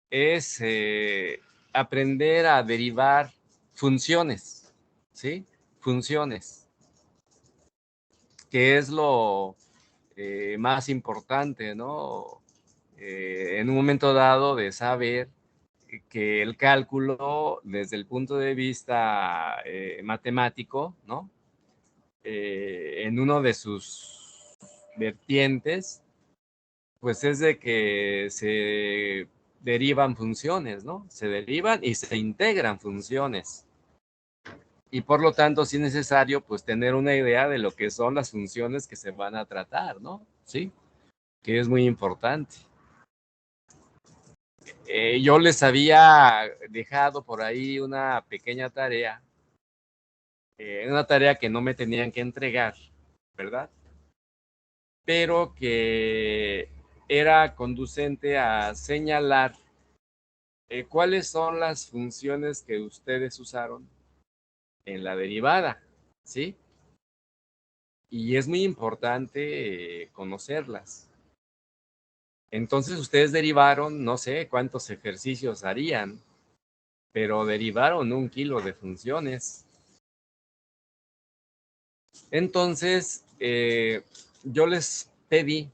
es aprender a derivar funciones, ¿sí? Funciones, que es lo más importante, ¿no? En un momento dado de saber que el cálculo, desde el punto de vista matemático, ¿no? En uno de sus vertientes, pues es de que se derivan funciones, ¿no? Se derivan y se integran funciones. Y por lo tanto, sí es necesario, pues, tener una idea de lo que son las funciones que se van a tratar, ¿no? Sí, que es muy importante. Yo les había dejado por ahí una tarea que no me tenían que entregar, ¿verdad? Pero que era conducente a señalar cuáles son las funciones que ustedes usaron en la derivada, ¿sí? Y es muy importante conocerlas. Entonces ustedes derivaron, no sé cuántos ejercicios harían, pero derivaron 1 kilo de funciones. Entonces, yo les pedí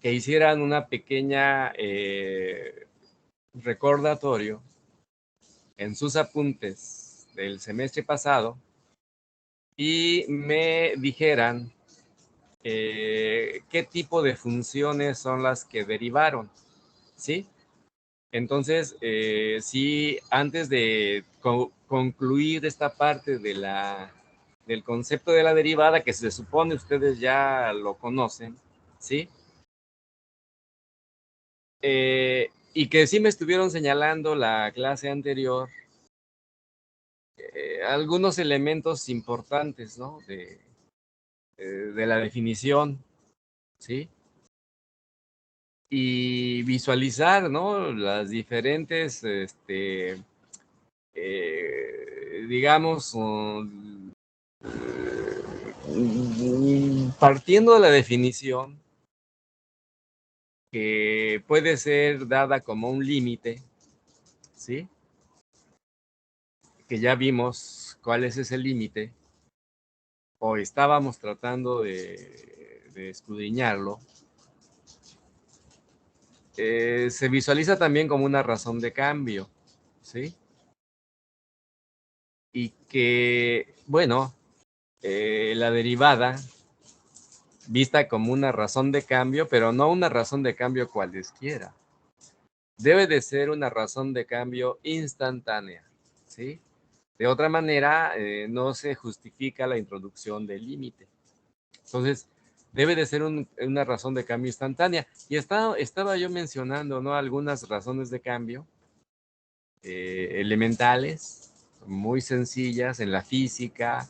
que hicieran una pequeña recordatorio en sus apuntes del semestre pasado y me dijeran qué tipo de funciones son las que derivaron, ¿sí? Entonces, sí, antes de concluir esta parte del concepto de la derivada, que se supone ustedes ya lo conocen, ¿sí? Y que sí me estuvieron señalando la clase anterior algunos elementos importantes, ¿no? De la definición, ¿sí? Y visualizar, ¿no? Las diferentes, digamos, partiendo de la definición que puede ser dada como un límite, ¿sí? Que ya vimos cuál es ese límite, o estábamos tratando de escudriñarlo, se visualiza también como una razón de cambio, ¿sí? Y que, bueno, la derivada, vista como una razón de cambio, pero no una razón de cambio cualesquiera. Debe de ser una razón de cambio instantánea, ¿sí? De otra manera, no se justifica la introducción del límite. Entonces, debe de ser una razón de cambio instantánea. Y estaba yo mencionando, ¿no? Algunas razones de cambio elementales, muy sencillas en la física,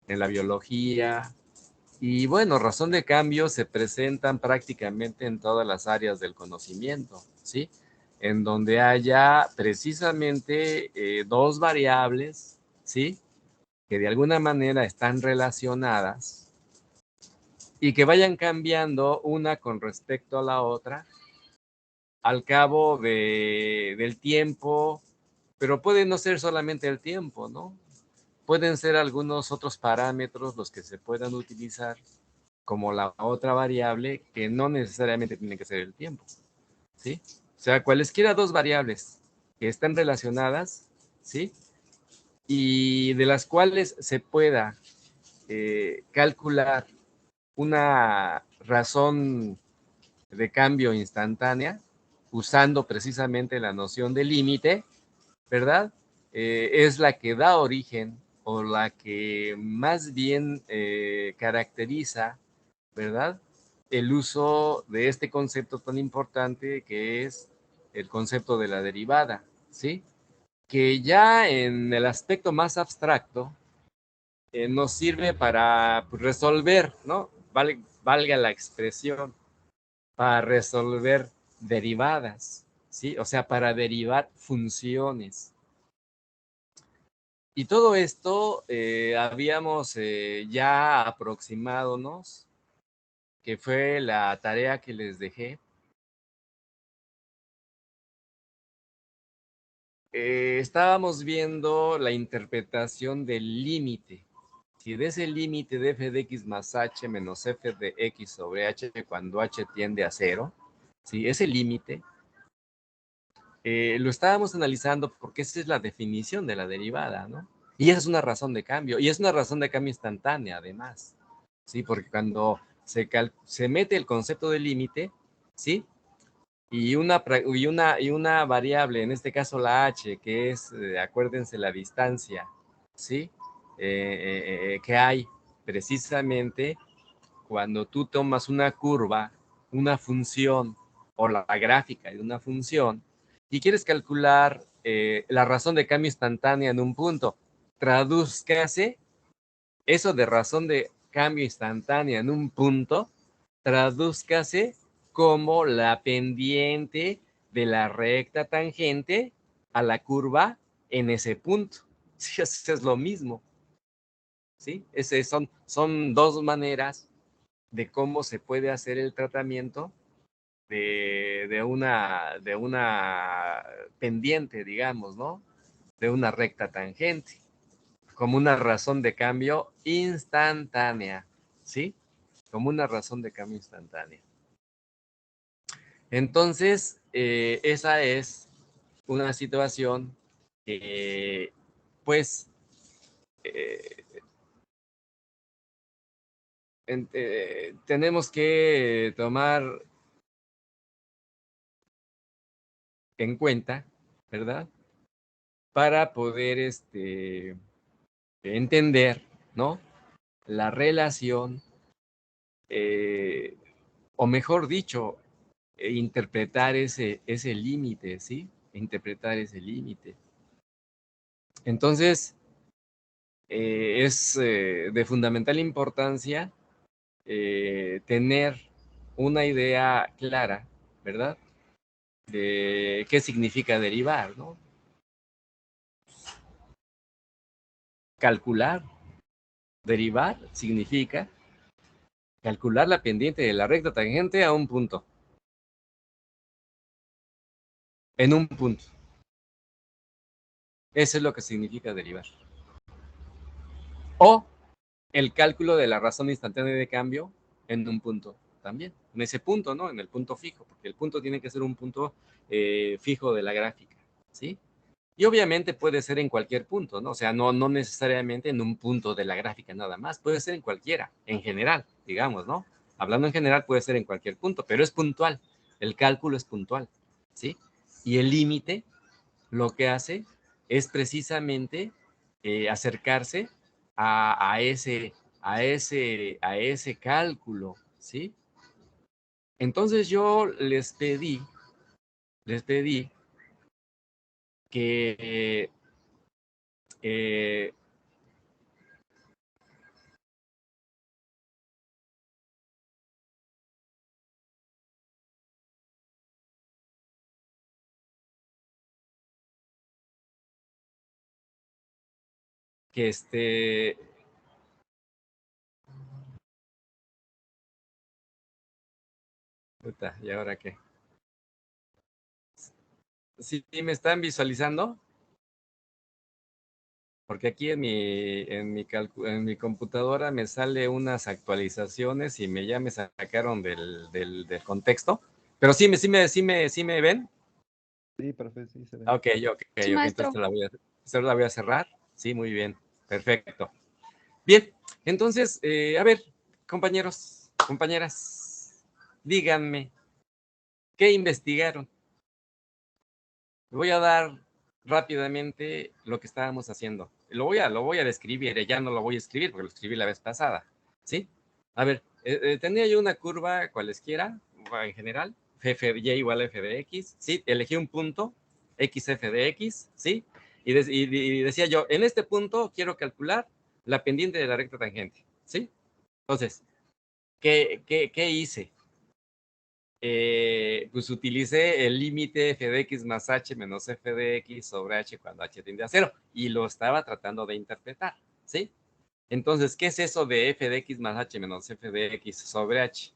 en la biología. Y bueno, razón de cambio se presentan prácticamente en todas las áreas del conocimiento, ¿sí? En donde haya precisamente dos variables, ¿sí? Que de alguna manera están relacionadas y que vayan cambiando una con respecto a la otra al cabo del tiempo, pero puede no ser solamente el tiempo, ¿no? Pueden ser algunos otros parámetros los que se puedan utilizar como la otra variable que no necesariamente tiene que ser el tiempo, ¿sí? O sea, cualesquiera dos variables que estén relacionadas, ¿sí? Y de las cuales se pueda calcular una razón de cambio instantánea usando precisamente la noción de límite, ¿verdad? Es la que da origen o la que más bien caracteriza, ¿verdad? El uso de este concepto tan importante que es el concepto de la derivada, ¿sí? Que ya en el aspecto más abstracto nos sirve para resolver, ¿no? Valga la expresión, para resolver derivadas, ¿sí? O sea, para derivar funciones. Y todo esto habíamos ya aproximadonos, que fue la tarea que les dejé, estábamos viendo la interpretación del límite. Si de ese límite de f de x más h menos f de x sobre h cuando h tiende a cero, ¿sí? Ese límite lo estábamos analizando porque esa es la definición de la derivada, ¿no? Y esa es una razón de cambio, y es una razón de cambio instantánea además, ¿sí? Porque cuando se mete el concepto de límite, ¿sí? Y una variable, en este caso la h, que es, acuérdense, la distancia, ¿sí? Que hay precisamente cuando tú tomas una curva, una función o la gráfica de una función y quieres calcular la razón de cambio instantánea en un punto, tradúzcase eso de razón de cambio instantánea en un punto, tradúzcase como la pendiente de la recta tangente a la curva en ese punto. Sí, es lo mismo. ¿Sí? Son dos maneras de cómo se puede hacer el tratamiento de una pendiente, digamos, ¿no? De una recta tangente, como una razón de cambio instantánea, ¿sí? Como una razón de cambio instantánea. Entonces, esa es una situación que, pues, eh, tenemos que tomar en cuenta, ¿verdad? Para poder entender, ¿no? La relación, eh, o mejor dicho, interpretar ese límite, ¿sí? Interpretar ese límite. Entonces, es de fundamental importancia tener una idea clara, ¿verdad? De qué significa derivar, ¿no? Calcular, derivar significa calcular la pendiente de la recta tangente a un punto, en un punto. Eso es lo que significa derivar. O el cálculo de la razón instantánea de cambio en un punto también. En ese punto, ¿no? En el punto fijo, porque el punto tiene que ser un punto fijo de la gráfica, ¿sí? Y obviamente puede ser en cualquier punto, ¿no? O sea, no necesariamente en un punto de la gráfica nada más, puede ser en cualquiera, en general, digamos, ¿no? Hablando en general puede ser en cualquier punto, pero es puntual, el cálculo es puntual, ¿sí? Y el límite lo que hace es precisamente acercarse a ese cálculo, ¿sí? Entonces yo les pedí que eh, que puta, ¿y ahora qué? ¿Sí me están visualizando? Porque aquí en mi computadora me sale unas actualizaciones y ya me sacaron del contexto. Pero sí me ven. Sí, profe, sí se ve. Ok, ok, Sí, ok, entonces maestro. la voy a cerrar. Sí, muy bien, perfecto. Bien, entonces, a ver, compañeros, compañeras, díganme, ¿qué investigaron? Voy a dar rápidamente lo que estábamos haciendo. Lo voy a describir, ya no lo voy a escribir porque lo escribí la vez pasada, ¿sí? A ver, tenía yo una curva cualesquiera, en general, f de y igual a f de x, ¿sí? Elegí un punto, xf de x, ¿sí? Y decía yo, en este punto quiero calcular la pendiente de la recta tangente, ¿sí? Entonces, ¿qué hice? Pues utilicé el límite f de x más h menos f de x sobre h cuando h tiende a cero y lo estaba tratando de interpretar, ¿sí? Entonces, ¿qué es eso de f de x más h menos f de x sobre h?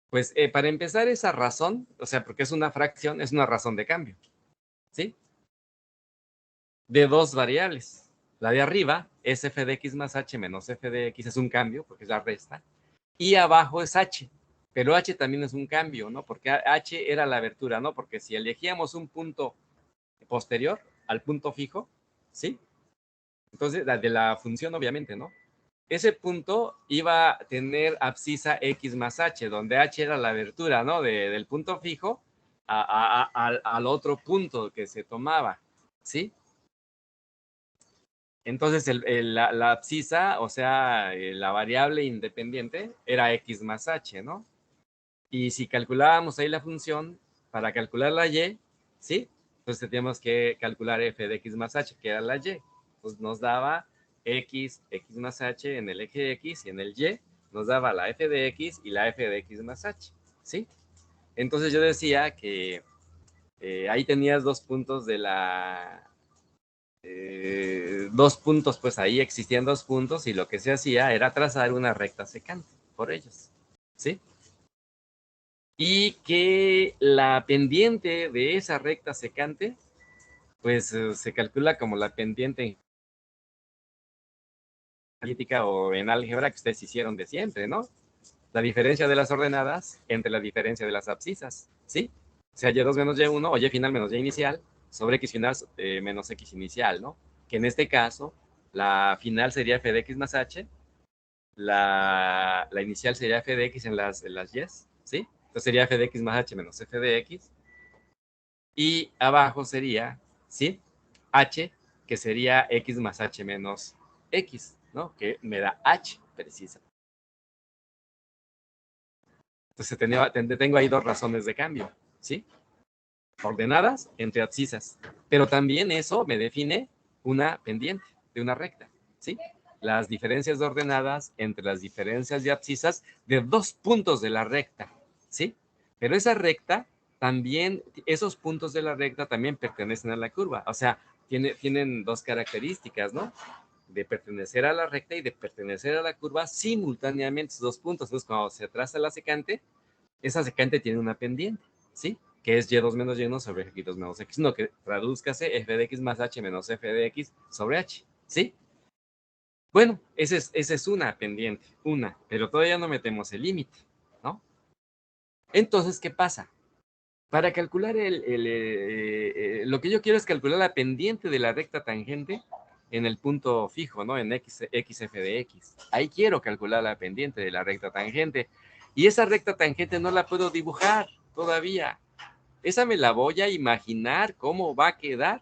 Pues para empezar esa razón, o sea, porque es una fracción, es una razón de cambio, ¿sí? de dos variables. La de arriba es f de x más h menos f de x, es un cambio, porque es la resta, y abajo es h, pero h también es un cambio, ¿no? Porque h era la abertura, ¿no? Porque si elegíamos un punto posterior al punto fijo, ¿sí? Entonces, de la función, obviamente, ¿no? Ese punto iba a tener abscisa x más h, donde h era la abertura, ¿no? Del punto fijo al otro punto que se tomaba, ¿sí? Entonces, la abscisa, o sea, la variable independiente, era x más h, ¿no? Y si calculábamos ahí la función, para calcular la y, ¿sí? Entonces teníamos que calcular f de x más h, que era la y. Pues nos daba x más h en el eje x y en el y nos daba la f de x y la f de x más h, ¿sí? Entonces yo decía que ahí tenías dos puntos de la... dos puntos, pues ahí existían dos puntos y lo que se hacía era trazar una recta secante por ellos, ¿sí? Y que la pendiente de esa recta secante, pues se calcula como la pendiente en analítica o en álgebra que ustedes hicieron de siempre, ¿no? La diferencia de las ordenadas entre la diferencia de las abscisas, ¿sí? O sea, y2 menos y1 o y final menos y inicial sobre x final menos x inicial, ¿no? Que en este caso, la final sería f de x más h, la inicial sería f de x en las y's, ¿sí? Entonces sería f de x más h menos f de x. Y abajo sería, ¿sí? H, que sería x más h menos x, ¿no? Que me da h precisa. Entonces tengo ahí dos razones de cambio, ¿sí? Ordenadas entre abscisas. Pero también eso me define una pendiente de una recta, ¿sí? Las diferencias de ordenadas entre las diferencias de abscisas de dos puntos de la recta, ¿sí? Pero esa recta también, esos puntos de la recta también pertenecen a la curva. O sea, tienen dos características, ¿no? De pertenecer a la recta y de pertenecer a la curva simultáneamente, esos dos puntos. Entonces, cuando se traza la secante, esa secante tiene una pendiente, ¿sí? Que es y2 menos y1 sobre x2 menos x1, que tradúzcase f de x más h menos f de x sobre h, ¿sí? Bueno, esa es una pendiente, una, pero todavía no metemos el límite, ¿no? Entonces, ¿qué pasa? Para calcular lo que yo quiero es calcular la pendiente de la recta tangente en el punto fijo, ¿no? En xf de x. Ahí quiero calcular la pendiente de la recta tangente. Y esa recta tangente no la puedo dibujar todavía. Esa me la voy a imaginar cómo va a quedar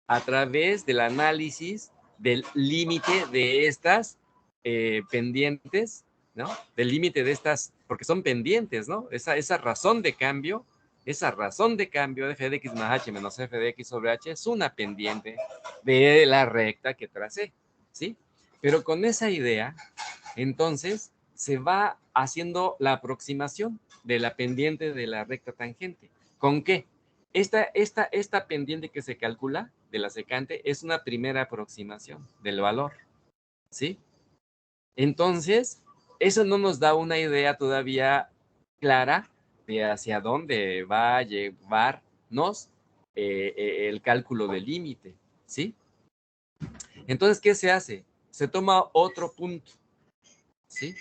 a través del análisis del límite de estas pendientes, ¿no? Del límite de estas, porque son pendientes, ¿no? Esa razón de cambio de f de x más h menos f de x sobre h es una pendiente de la recta que tracé, ¿sí? Pero con esa idea, entonces, se va haciendo la aproximación de la pendiente de la recta tangente. ¿Con qué? Esta pendiente que se calcula de la secante es una primera aproximación del valor, ¿sí? Entonces, eso no nos da una idea todavía clara de hacia dónde va a llevarnos el cálculo del límite, ¿sí? Entonces, ¿qué se hace? Se toma otro punto, ¿sí?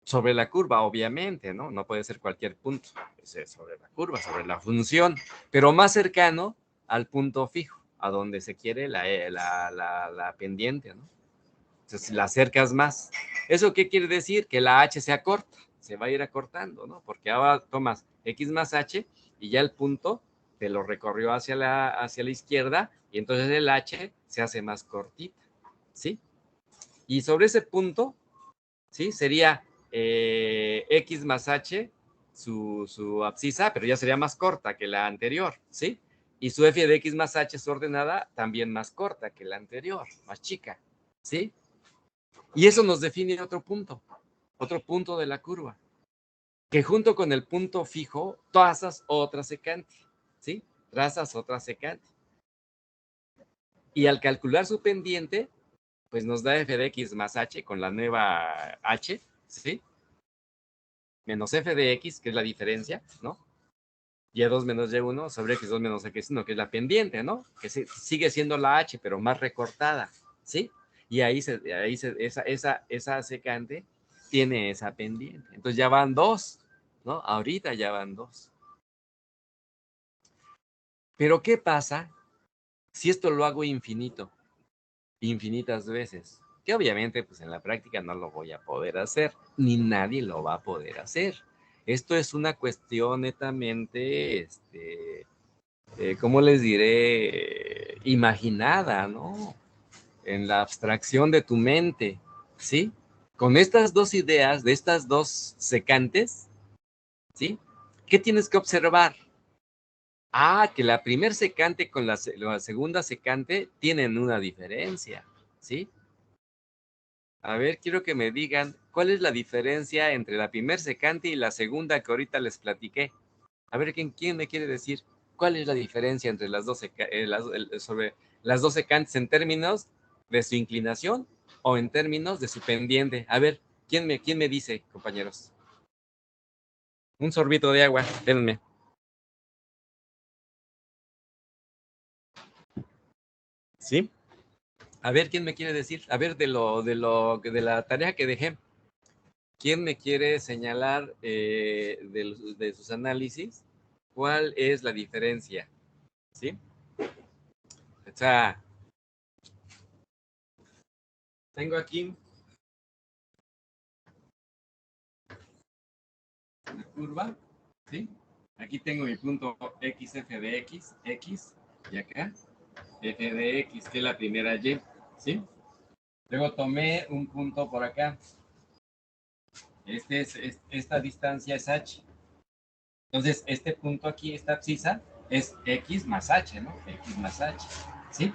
Sobre la curva, obviamente, ¿no? No puede ser cualquier punto, es sobre la curva, sobre la función, pero más cercano al punto fijo, a donde se quiere la pendiente, ¿no? Entonces, la acercas más. ¿Eso qué quiere decir? Que la h se acorta, se va a ir acortando, ¿no? Porque ahora tomas x más h y ya el punto te lo recorrió hacia la izquierda y entonces el h se hace más cortita, ¿sí? Y sobre ese punto, ¿sí? Sería x más h, su abscisa, pero ya sería más corta que la anterior, ¿sí? Y su f de x más h, su ordenada, también más corta que la anterior, más chica, ¿sí? Y eso nos define otro punto de la curva, que junto con el punto fijo, trazas otra secante, ¿sí? Trazas otra secante. Y al calcular su pendiente, pues nos da f de x más h con la nueva h, ¿sí? Menos f de x, que es la diferencia, ¿no? Y2 menos Y1 sobre X2 menos X1, que es la pendiente, ¿no? Que sigue siendo la H, pero más recortada, ¿sí? Y esa secante tiene esa pendiente. Entonces ya van 2, ¿no? Ahorita ya van 2. Pero ¿qué pasa si esto lo hago infinito? Infinitas veces. Que obviamente, pues en la práctica no lo voy a poder hacer, ni nadie lo va a poder hacer. Esto es una cuestión netamente, ¿cómo les diré? Imaginada, ¿no? En la abstracción de tu mente, ¿sí? Con estas dos ideas, de estas dos secantes, ¿sí? ¿Qué tienes que observar? Ah, que la primer secante con la segunda secante tienen una diferencia, ¿sí? A ver, quiero que me digan cuál es la diferencia entre la primer secante y la segunda que ahorita les platiqué. A ver, ¿quién me quiere decir cuál es la diferencia entre las dos, sobre las dos secantes en términos de su inclinación o en términos de su pendiente? A ver, ¿quién me dice, compañeros? Un sorbito de agua, denme. ¿Sí? A ver, ¿quién me quiere decir? A ver, de la tarea que dejé, ¿quién me quiere señalar de sus análisis cuál es la diferencia? ¿Sí? O sea, tengo aquí una curva, ¿sí? Aquí tengo mi punto x, f de x, y acá f de x, que es la primera y, ¿sí? Luego tomé un punto por acá. Esta distancia es h. Entonces, este punto aquí, esta abscisa, es x más h, ¿no? X más h, ¿sí?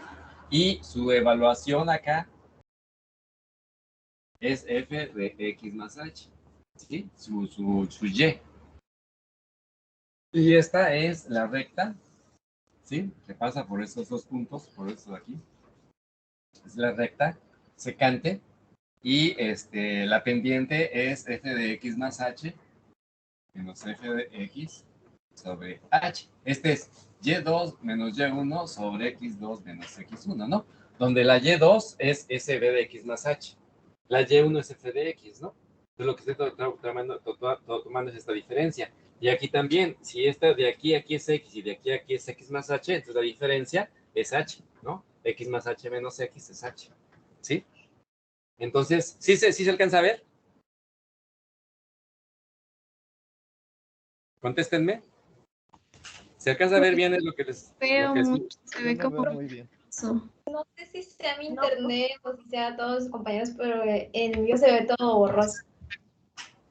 Y su evaluación acá es f de x más h, ¿sí? Su y. Y esta es la recta, ¿sí? Que pasa por estos dos puntos, por esto de aquí. Es la recta secante. Y la pendiente es f de x más h menos f de x sobre h. Este es y2 menos y1 sobre x2 menos x1, ¿no? Donde la y2 es sb de x más h. La y1 es f de x, ¿no? Entonces lo que estoy tomando es esta diferencia. Y aquí también, si esta de aquí a aquí es x y de aquí a aquí es x más h, entonces la diferencia es h, ¿no? X más h menos x es h, ¿sí? Entonces, ¿sí se alcanza a ver? Contéstenme. ¿Se alcanza a ver bien? Es lo que les... Veo mucho, se Yo ve no veo como muy bien. eso. No sé si sea mi internet o si sea todos sus compañeros, pero en el mío se ve todo borroso.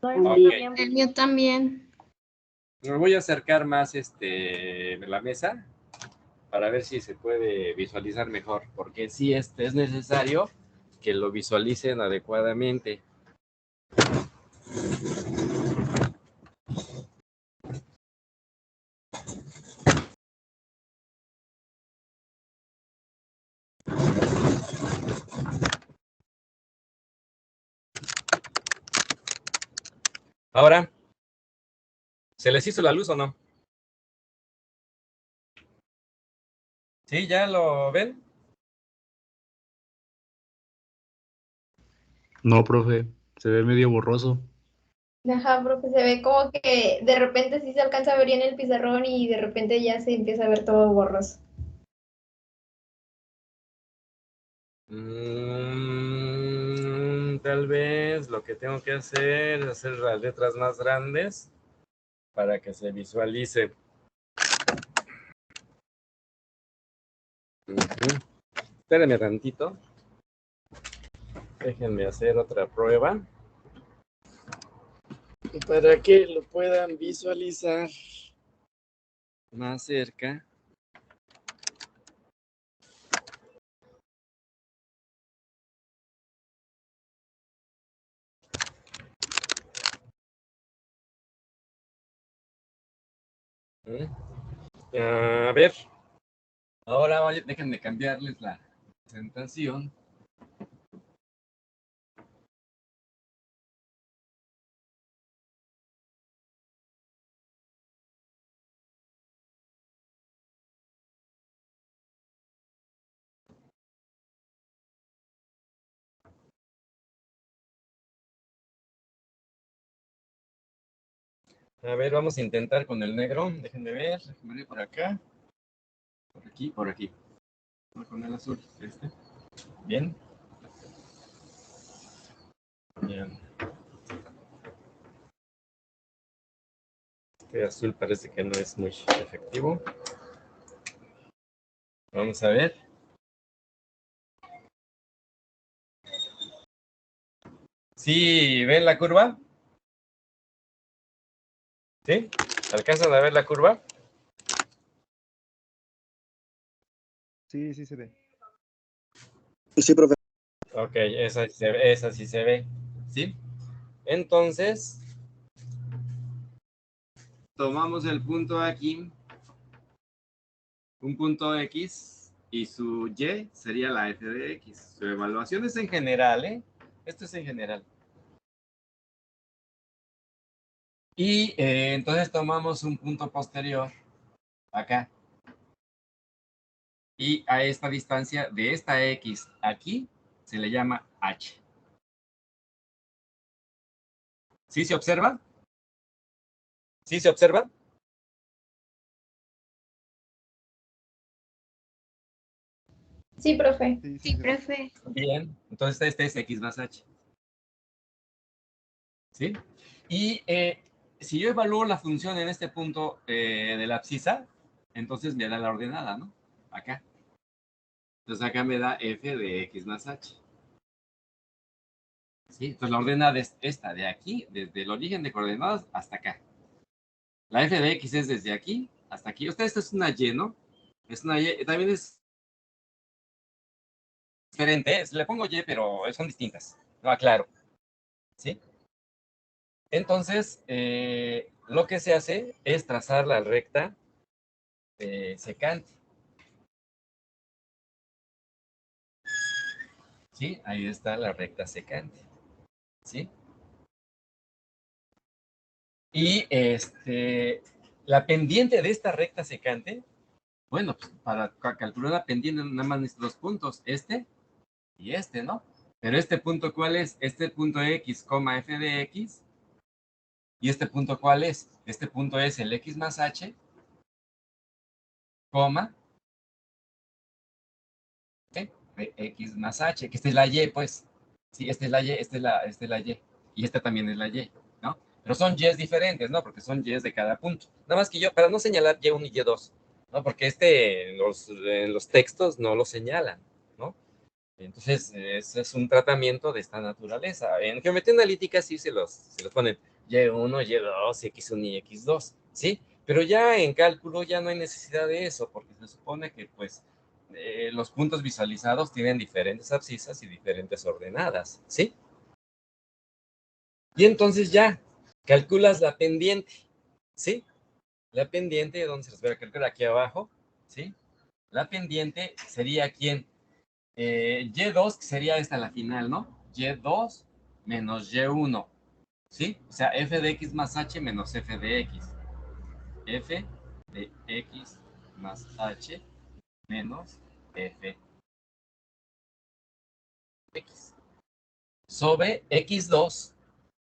Okay. El mío también. Me voy a acercar más la mesa para ver si se puede visualizar mejor, porque sí es necesario que lo visualicen adecuadamente. Ahora, ¿se les hizo la luz o no? ¿Sí? ¿Ya lo ven? No, profe, se ve medio borroso. Ajá, profe, se ve como que de repente sí se alcanza a ver bien el pizarrón y de repente ya se empieza a ver todo borroso. Tal vez lo que tengo que hacer es hacer las letras más grandes para que se visualice. Espérenme tantito. Déjenme hacer otra prueba para que lo puedan visualizar más cerca. A ver, ahora déjenme cambiarles la presentación. A ver, vamos a intentar con el negro. Déjenme ver por acá. Por aquí, por aquí. Vamos con el azul, este. Bien. Bien. Este azul parece que no es muy efectivo. Vamos a ver. ¿Sí ven la curva? ¿Sí? ¿Alcanzan a ver la curva? Sí, sí se ve. Sí, profe. Ok, esa sí se ve. ¿Sí? Entonces, tomamos el punto aquí, un punto X, y su Y sería la f de X. Su evaluación es en general, ¿eh? Esto es en general. Y entonces tomamos un punto posterior, acá. Y a esta distancia de esta X aquí, se le llama H. ¿Sí se observa? ¿Sí se observa? Sí, profe. Sí, Sí, se ve. profe. Bien, entonces este es X más H. ¿Sí? Y si yo evalúo la función en este punto de la abscisa, entonces me da la ordenada, ¿no? Acá. Entonces acá me da f de x más h. ¿Sí? Entonces la ordenada es esta, de aquí, desde el origen de coordenadas hasta acá. La f de x es desde aquí hasta aquí. Esto es una y, ¿no? Es una y, también es diferente, ¿eh? Le pongo y, pero son distintas. No aclaro. ¿Sí? Entonces, lo que se hace es trazar la recta secante. ¿Sí? Ahí está la recta secante. ¿Sí? Y la pendiente de esta recta secante, bueno, pues para calcular la pendiente nada más necesito dos puntos, este y este, ¿no? Pero este punto, ¿cuál es? Este punto X, f de X. ¿Y este punto cuál es? Este punto es el X más H, coma, X más H, que esta es la Y, pues. Sí, esta es la Y, esta es la Y. Y esta también es la Y, ¿no? Pero son Y's diferentes, ¿no? Porque son Y's de cada punto. Nada más que yo, para no señalar Y1 y Y2, ¿no? Porque en los textos no lo señalan, ¿no? Entonces, ese es un tratamiento de esta naturaleza. En geometría analítica sí se los ponen Y1, Y2, X1 y X2, ¿sí? Pero ya en cálculo ya no hay necesidad de eso, porque se supone que, pues, los puntos visualizados tienen diferentes abscisas y diferentes ordenadas, ¿sí? Y entonces ya calculas la pendiente, ¿sí? La pendiente, ¿dónde se los voy a calcular? Aquí abajo, ¿sí? La pendiente sería ¿quién? Y2, que sería esta la final, ¿no? Y2 menos Y1, ¿sí? O sea, f de x más h menos f de x. F de x más h menos f de x. Sobre x2,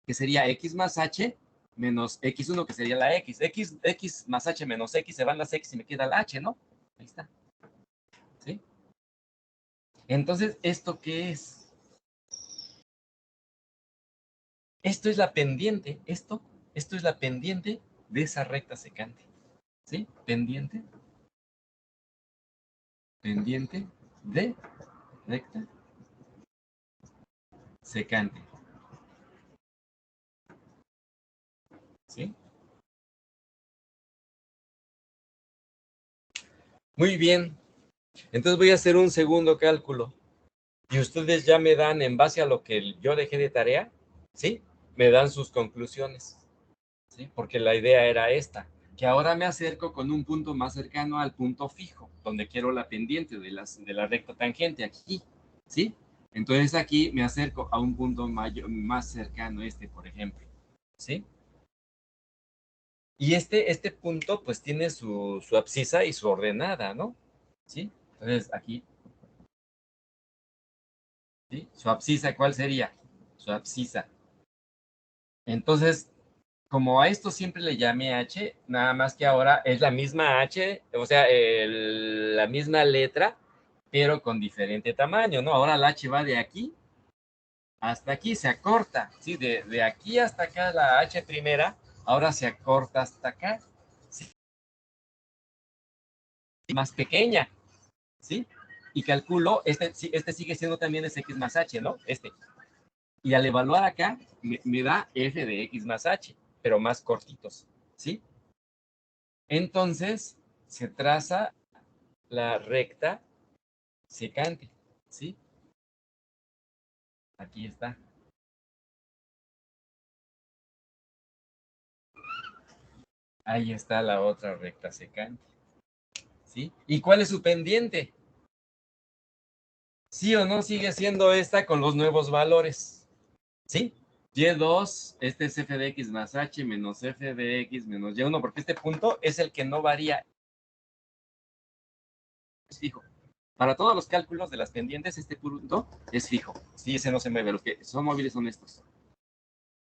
que sería x más h menos x1, que sería la x. X más h menos x, se van las x y me queda la h, ¿no? Ahí está. ¿Sí? Entonces, ¿esto qué es? Esto es la pendiente, esto es la pendiente de esa recta secante. ¿Sí? Pendiente de recta secante. ¿Sí? Muy bien. Entonces voy a hacer un segundo cálculo. Y ustedes ya me dan, en base a lo que yo dejé de tarea, ¿sí? Me dan sus conclusiones. ¿Sí? Porque la idea era esta, que ahora me acerco con un punto más cercano al punto fijo, donde quiero la pendiente de la recta tangente, aquí, ¿sí? Entonces aquí me acerco a un punto más cercano, por ejemplo, ¿sí? Y este punto, pues, tiene su abscisa y su ordenada, ¿no? ¿Sí? Entonces aquí, ¿sí? Su abscisa, ¿cuál sería? Su abscisa. Entonces, como a esto siempre le llamé h, nada más que ahora es la misma h, o sea, la misma letra, pero con diferente tamaño, ¿no? Ahora la h va de aquí hasta aquí, se acorta, ¿sí? De aquí hasta acá la h primera, ahora se acorta hasta acá, ¿sí? Más pequeña, ¿sí? Y calculo, este sigue siendo también es x más h, ¿no? Y al evaluar acá, me da f de x más h, pero más cortitos, ¿sí? Entonces, se traza la recta secante, ¿sí? Aquí está. Ahí está la otra recta secante, ¿sí? ¿Y cuál es su pendiente? ¿Sí o no sigue siendo esta con los nuevos valores? ¿Sí? Y2, este es f de x más h menos f de x menos y1, porque este punto es el que no varía. Es fijo. Para todos los cálculos de las pendientes, este punto es fijo. Sí, ese no se mueve. Los que son móviles son estos.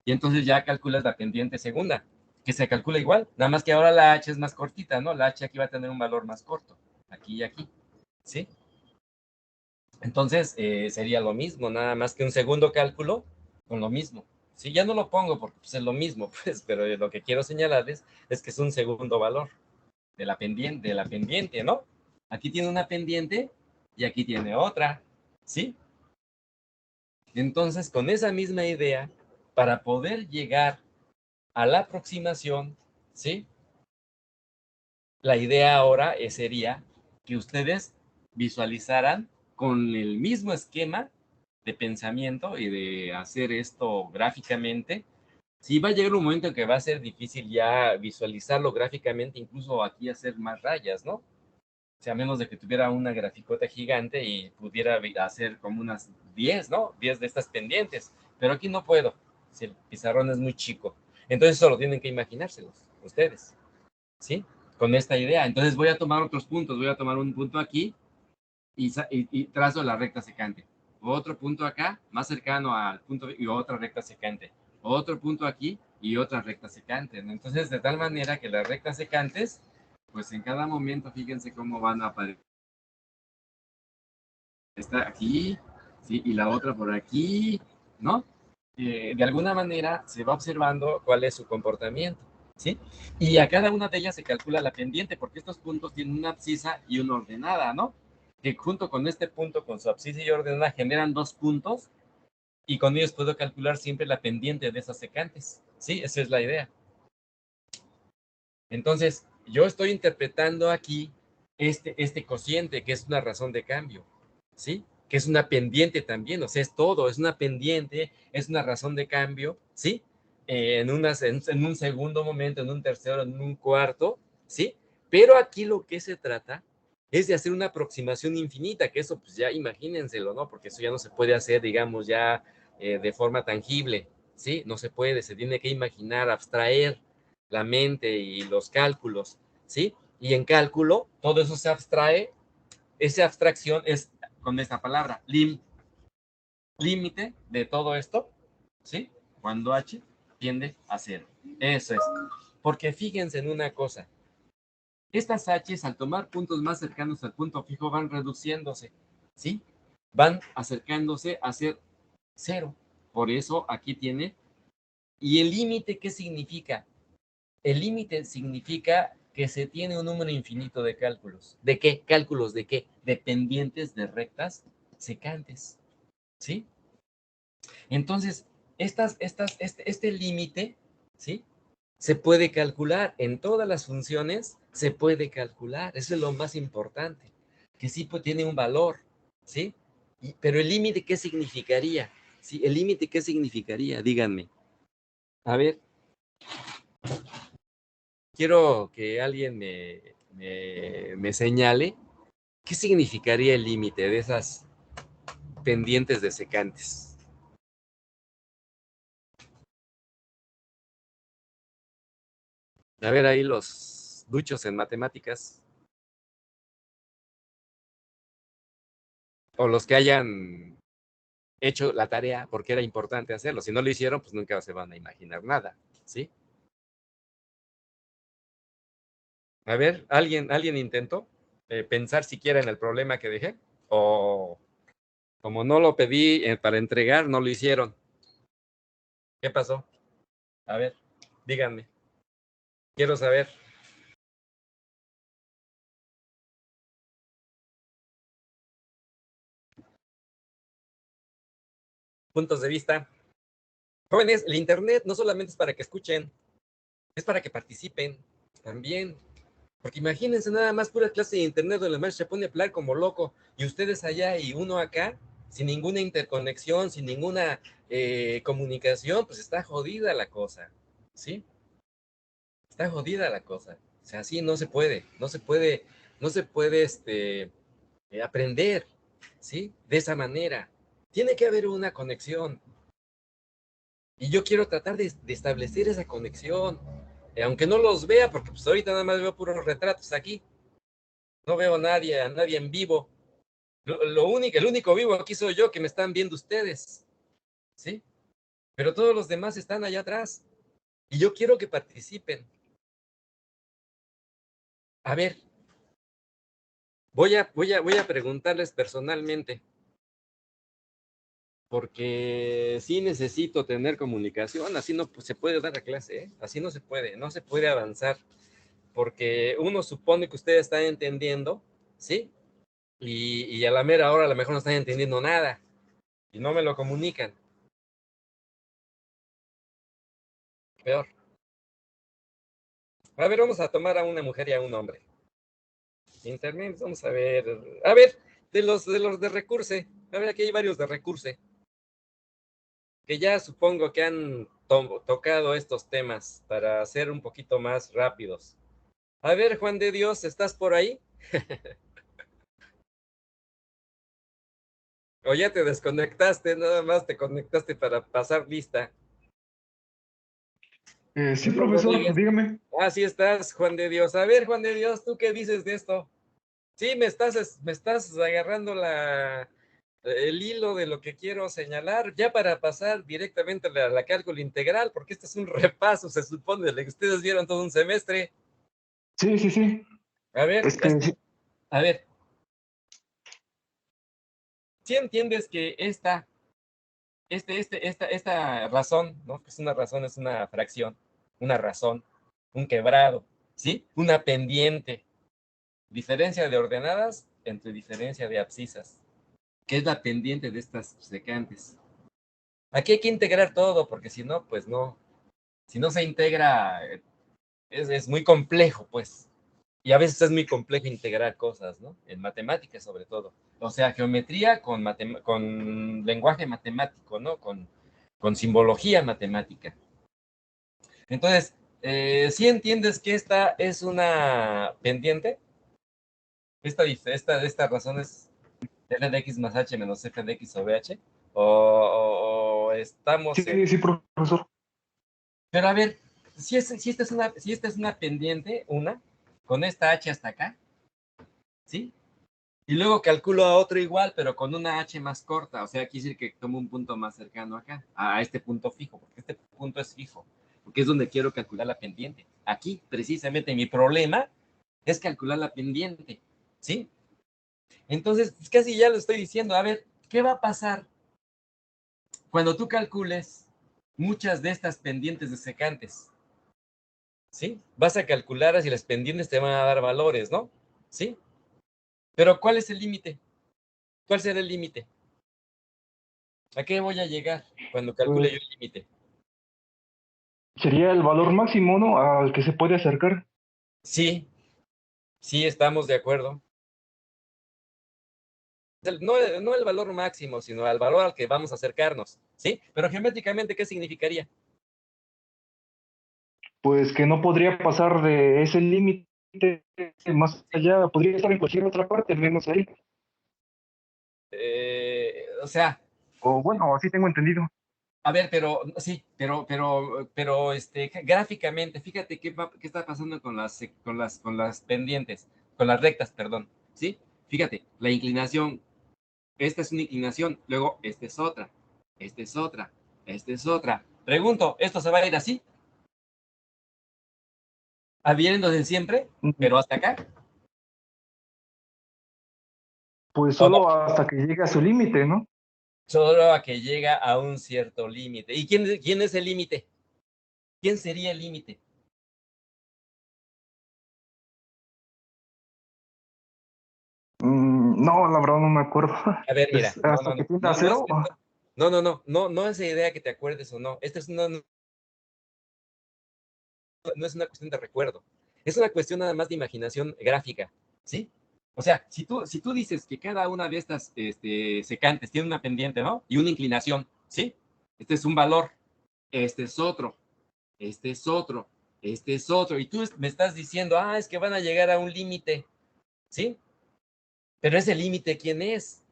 Y entonces ya calculas la pendiente segunda, que se calcula igual, nada más que ahora la h es más cortita, ¿no? La h aquí va a tener un valor más corto, aquí y aquí, ¿sí? Entonces sería lo mismo, nada más que un segundo cálculo con lo mismo. Sí, ya no lo pongo porque pues, es lo mismo, pues, pero lo que quiero señalarles es que es un segundo valor de la pendiente, ¿no? Aquí tiene una pendiente y aquí tiene otra, ¿sí? Entonces, con esa misma idea, para poder llegar a la aproximación, ¿sí? La idea ahora sería que ustedes visualizaran con el mismo esquema de pensamiento y de hacer esto gráficamente. Sí, va a llegar un momento en que va a ser difícil ya visualizarlo gráficamente, incluso aquí hacer más rayas, ¿no? O sea, a menos de que tuviera una graficota gigante y pudiera hacer como unas 10, ¿no? 10 de estas pendientes. Pero aquí no puedo, si el pizarrón es muy chico. Entonces solo tienen que imaginárselos, ustedes, ¿sí? Con esta idea. Entonces voy a tomar otros puntos. Voy a tomar un punto aquí y trazo la recta secante. Otro punto acá, más cercano al punto y otra recta secante. Otro punto aquí y otra recta secante, ¿no? Entonces, de tal manera que las rectas secantes, pues en cada momento, fíjense cómo van a aparecer. Esta aquí, ¿sí? Y la otra por aquí, ¿no? De alguna manera se va observando cuál es su comportamiento, ¿sí? Y a cada una de ellas se calcula la pendiente, porque estos puntos tienen una abscisa y una ordenada, ¿no? Que junto con este punto, con su abscisa y ordenada, generan dos puntos, y con ellos puedo calcular siempre la pendiente de esas secantes, ¿sí? Esa es la idea. Entonces, yo estoy interpretando aquí este cociente, que es una razón de cambio, ¿sí? Que es una pendiente también, o sea, es todo, es una pendiente, es una razón de cambio, ¿sí? En un segundo momento, en un tercero, en un cuarto, ¿sí? Pero aquí lo que se trata es de hacer una aproximación infinita, que eso pues ya imagínenselo, ¿no? Porque eso ya no se puede hacer, digamos, ya de forma tangible, ¿sí? No se puede, se tiene que imaginar, abstraer la mente y los cálculos, ¿sí? Y en cálculo, todo eso se abstrae, esa abstracción es con esta palabra, límite de todo esto, ¿sí? Cuando h tiende a 0. Eso es. Porque fíjense en una cosa, estas h's al tomar puntos más cercanos al punto fijo van reduciéndose, ¿sí? Van acercándose a ser 0. Por eso aquí tiene. ¿Y el límite qué significa? El límite significa que se tiene un número infinito de cálculos. ¿De qué? ¿Cálculos de qué? Dependientes de rectas secantes, ¿sí? Entonces, este límite, ¿sí? Se puede calcular en todas las funciones, se puede calcular. Eso es lo más importante, que sí tiene un valor, ¿sí? Pero el límite, ¿qué significaría? ¿Sí? El límite, ¿qué significaría? Díganme. A ver, quiero que alguien me señale qué significaría el límite de esas pendientes de secantes. A ver ahí los duchos en matemáticas. O los que hayan hecho la tarea porque era importante hacerlo. Si no lo hicieron, pues nunca se van a imaginar nada, ¿sí? A ver, ¿alguien intentó pensar siquiera en el problema que dejé? ¿O como no lo pedí para entregar, no lo hicieron? ¿Qué pasó? A ver, díganme. Quiero saber. Puntos de vista. Jóvenes, el Internet no solamente es para que escuchen, es para que participen también. Porque imagínense nada más pura clase de Internet donde el maestro se pone a hablar como loco y ustedes allá y uno acá, sin ninguna interconexión, sin ninguna comunicación, pues está jodida la cosa, ¿sí? Está jodida la cosa. O sea, así no se puede, aprender, ¿sí? De esa manera. Tiene que haber una conexión. Y yo quiero tratar de establecer esa conexión, aunque no los vea, porque pues ahorita nada más veo puros retratos aquí. No veo a nadie en vivo. El único vivo aquí soy yo, que me están viendo ustedes, ¿sí? Pero todos los demás están allá atrás. Y yo quiero que participen. A ver, voy a preguntarles personalmente, porque sí necesito tener comunicación, así no se puede dar la clase, ¿eh? Así no se puede avanzar, porque uno supone que ustedes están entendiendo, ¿sí? Y a la mera hora a lo mejor no están entendiendo nada, y no me lo comunican. Peor. A ver, vamos a tomar a una mujer y a un hombre. Internet, vamos a ver. A ver, de los de Recurse. A ver, aquí hay varios de Recurse, que ya supongo que han tocado estos temas para ser un poquito más rápidos. A ver, Juan de Dios, ¿estás por ahí? O ya te desconectaste, nada más te conectaste para pasar lista. Sí, profesor, dígame. Ah, sí estás, Juan de Dios. A ver, Juan de Dios, ¿tú qué dices de esto? Sí, me estás agarrando el hilo de lo que quiero señalar, ya para pasar directamente a la cálculo integral, porque este es un repaso, se supone, de que ustedes vieron todo un semestre. Sí, sí, sí. A ver, Sí. a ver, si entiendes que esta razón, ¿no? Que es una razón, es una fracción, una razón, un quebrado, ¿sí? Una pendiente, diferencia de ordenadas entre diferencia de abscisas, que es la pendiente de estas secantes. Aquí hay que integrar todo, porque si no, pues no. Si no se integra, es muy complejo, pues. Y a veces es muy complejo integrar cosas, ¿no? En matemáticas, sobre todo. O sea, geometría con lenguaje matemático, ¿no? Con simbología matemática. Entonces, ¿sí entiendes que esta es una pendiente? Esta razón es f de x más h menos f de x sobre h. O estamos en... Sí, sí, profesor. Pero a ver, si esta es una pendiente, con esta h hasta acá, ¿sí? Y luego calculo a otro igual, pero con una h más corta, o sea, quiere decir que tomo un punto más cercano acá, a este punto fijo, porque este punto es fijo, porque es donde quiero calcular la pendiente. Aquí, precisamente, mi problema es calcular la pendiente, ¿sí? Entonces, pues casi ya lo estoy diciendo. A ver, ¿qué va a pasar cuando tú calcules muchas de estas pendientes de secantes? ¿Sí? Vas a calcular si las pendientes te van a dar valores, ¿no? ¿Sí? Pero ¿cuál es el límite? ¿Cuál será el límite? ¿A qué voy a llegar cuando calcule yo el límite? Sería el valor máximo, ¿no? Al que se puede acercar. Sí, sí, estamos de acuerdo. No el valor máximo, sino al valor al que vamos a acercarnos, ¿sí? Pero geométricamente, ¿qué significaría? Pues que no podría pasar de ese límite más allá, podría estar en cualquier otra parte, menos ahí. O sea, O bueno, así tengo entendido. a ver, pero sí, pero gráficamente, fíjate qué está pasando con las pendientes, con las rectas, perdón, ¿sí? Fíjate, la inclinación, esta es una inclinación, luego esta es otra, esta es otra, esta es otra. Pregunto, ¿esto se va a ir así? Habiéndose siempre, pero hasta acá. Pues ¿O no? solo hasta que llegue a su límite, ¿no? Solo a que llega a un cierto límite. ¿Y quién es el límite? ¿Quién sería el límite? No, la verdad no me acuerdo. A ver, mira. No, Hasta no, que no, tienda a no, cero. no esa idea que te acuerdes o no. Esta es no es una cuestión de recuerdo. Es una cuestión nada más de imaginación gráfica, ¿sí? O sea, si tú dices que cada una de estas secantes tiene una pendiente, ¿no? Y una inclinación, ¿sí? Este es un valor, este es otro, este es otro, este es otro. Y tú me estás diciendo, es que van a llegar a un límite, ¿sí? Pero ese límite, ¿quién es?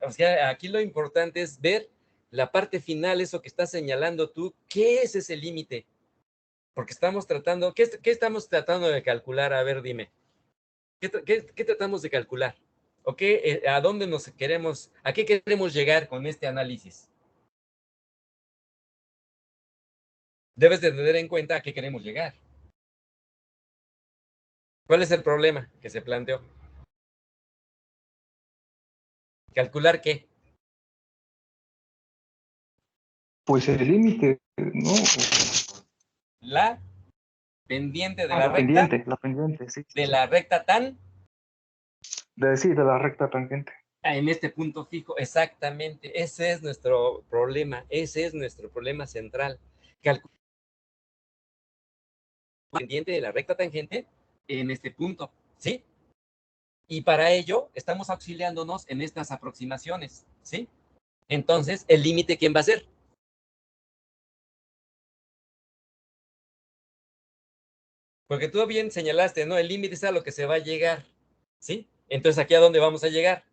O sea, aquí lo importante es ver la parte final, eso que estás señalando tú, ¿qué es ese límite? Porque estamos tratando, ¿qué estamos tratando de calcular? A ver, dime, ¿qué tratamos de calcular? ¿O a dónde a qué queremos llegar con este análisis? Debes de tener en cuenta a qué queremos llegar. ¿Cuál es el problema que se planteó? ¿Calcular qué? Pues el límite, ¿no? La pendiente de la La recta, pendiente, sí. de la recta tan De la recta tangente. en este punto fijo, exactamente. Ese es nuestro problema, ese es nuestro problema central. Calcular la pendiente de la recta tangente en este punto, ¿sí? Y para ello estamos auxiliándonos en estas aproximaciones, ¿sí? Entonces, ¿el límite quién va a ser? Porque tú bien señalaste, ¿no? El límite es a lo que se va a llegar, ¿sí? Entonces, ¿aquí a dónde vamos a llegar?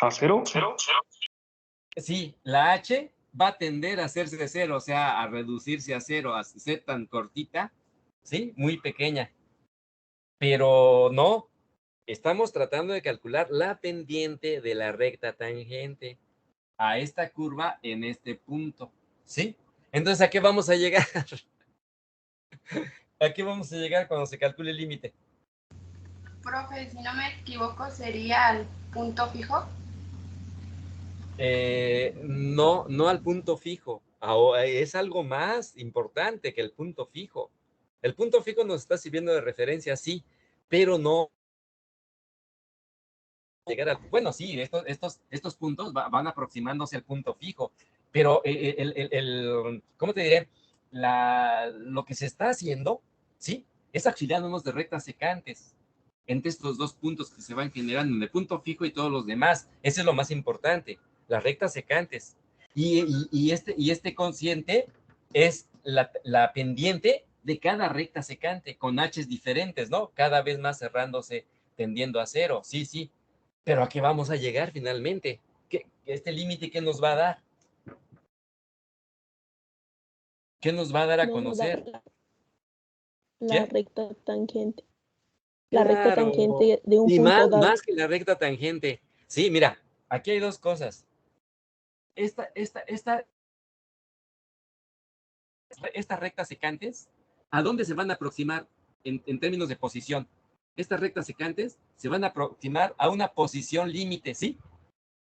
¿A cero? Sí, la H va a tender a hacerse de cero, o sea, a reducirse a cero, a ser tan cortita, ¿sí? Muy pequeña. Pero no, estamos tratando de calcular la pendiente de la recta tangente a esta curva en este punto, ¿sí? Entonces, ¿a qué vamos a llegar? ¿A qué vamos a llegar cuando se calcule el límite? Profe, si no me equivoco, sería al punto fijo. No, no al punto fijo. Es algo más importante que el punto fijo. El punto fijo nos está sirviendo de referencia, sí, pero no llegar al... Bueno, sí, estos puntos van aproximándose al punto fijo, pero ¿cómo te diré? Lo que se está haciendo, ¿sí? Es auxiliándonos de rectas secantes entre estos dos puntos que se van generando en el punto fijo y todos los demás. Ese es lo más importante, las rectas secantes. Y este consciente es la pendiente de cada recta secante, con H's diferentes, ¿no? Cada vez más cerrándose, tendiendo a cero. Sí, sí. Pero ¿a qué vamos a llegar finalmente? ¿Este límite qué nos va a dar? ¿Qué nos va a dar a conocer? La ¿Qué? recta tangente. La recta Claro. tangente de un Y punto dado. más que la recta tangente. Sí, mira, aquí hay dos cosas. Estas rectas secantes, ¿a dónde se van a aproximar en términos de posición? Estas rectas secantes se van a aproximar a una posición límite, ¿sí?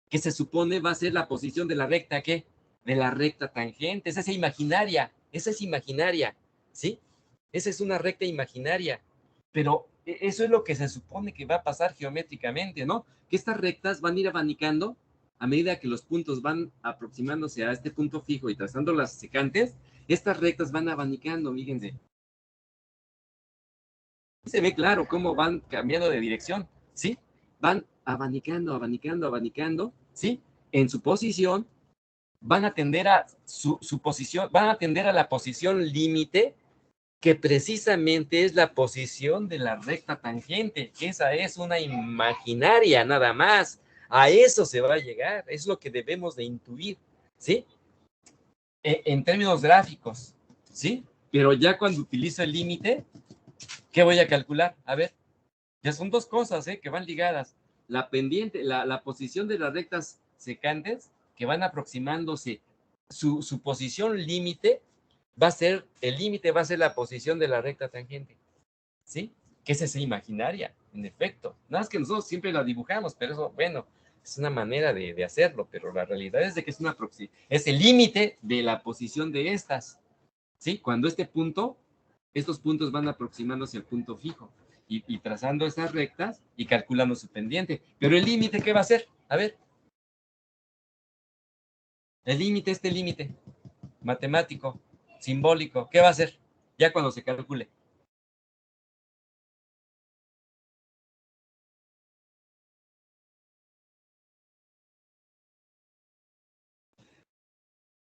Que se supone va a ser la posición de la recta, ¿qué? De la recta tangente. Esa es imaginaria, ¿sí? Esa es una recta imaginaria. Pero eso es lo que se supone que va a pasar geométricamente, ¿no? Que estas rectas van a ir abanicando a medida que los puntos van aproximándose a este punto fijo y trazando las secantes, estas rectas van abanicando, fíjense. Se ve claro cómo van cambiando de dirección, ¿sí? Van abanicando, abanicando, abanicando, ¿sí? En su posición, van a tender a su posición, van a tender a la posición límite, que precisamente es la posición de la recta tangente, que esa es una imaginaria nada más. A eso se va a llegar, es lo que debemos de intuir, ¿sí? En términos gráficos, ¿sí? Pero ya cuando utilizo el límite, ¿qué voy a calcular? A ver, ya son dos cosas, que van ligadas. La pendiente, la posición de las rectas secantes, que van aproximándose su posición límite va a ser, el límite va a ser la posición de la recta tangente, ¿sí? Que es esa imaginaria, en efecto. Nada más que nosotros siempre la dibujamos, pero eso, bueno, es una manera de hacerlo, pero la realidad es de que es el límite de la posición de estas, ¿sí? Cuando estos puntos van aproximándose al punto fijo y trazando estas rectas y calculando su pendiente. Pero el límite, ¿qué va a ser? A ver. El límite, este límite matemático, simbólico, ¿qué va a ser? Ya cuando se calcule.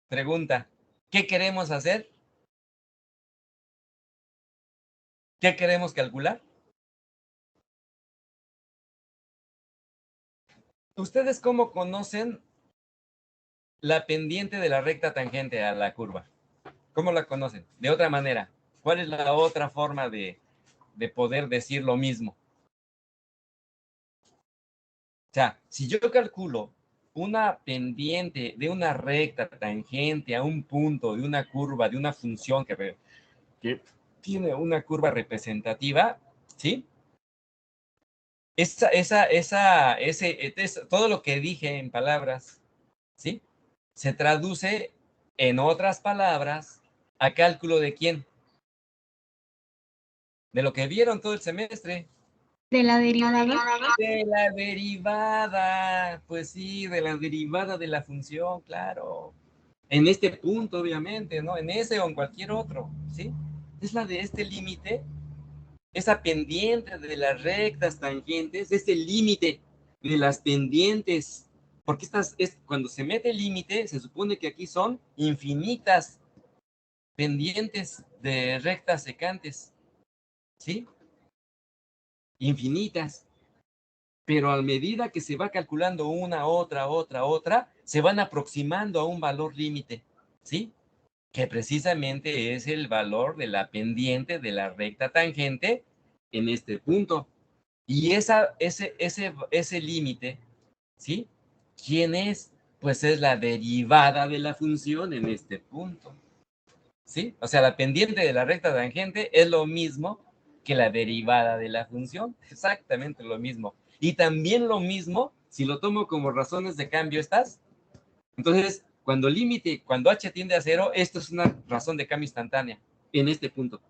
Pregunta, ¿qué queremos hacer? ¿Qué queremos calcular? ¿Ustedes cómo conocen la pendiente de la recta tangente a la curva? ¿Cómo la conocen? De otra manera. ¿Cuál es la otra forma de poder decir lo mismo? O sea, si yo calculo una pendiente de una recta tangente a un punto de una curva, de una función que tiene una curva representativa, ¿sí? Todo lo que dije en palabras, ¿sí? Se traduce en otras palabras a cálculo de quién. De lo que vieron todo el semestre. ¿De la derivada? De la derivada, pues sí, de la derivada de la función, claro. En este punto, obviamente, ¿no? En ese o en cualquier otro, ¿sí? Es la de este límite, esa pendiente de las rectas tangentes, este límite de las pendientes, porque cuando se mete el límite, se supone que aquí son infinitas pendientes de rectas secantes, ¿sí? Infinitas. Pero a medida que se va calculando una, otra, se van aproximando a un valor límite, ¿sí? Que precisamente es el valor de la pendiente de la recta tangente en este punto. Y ese límite, ¿sí? ¿Quién es? Pues es la derivada de la función en este punto, ¿sí? O sea, la pendiente de la recta tangente es lo mismo que la derivada de la función, exactamente lo mismo. Y también lo mismo, si lo tomo como razones de cambio estas, entonces, cuando h tiende a 0, esto es una razón de cambio instantánea, en este punto.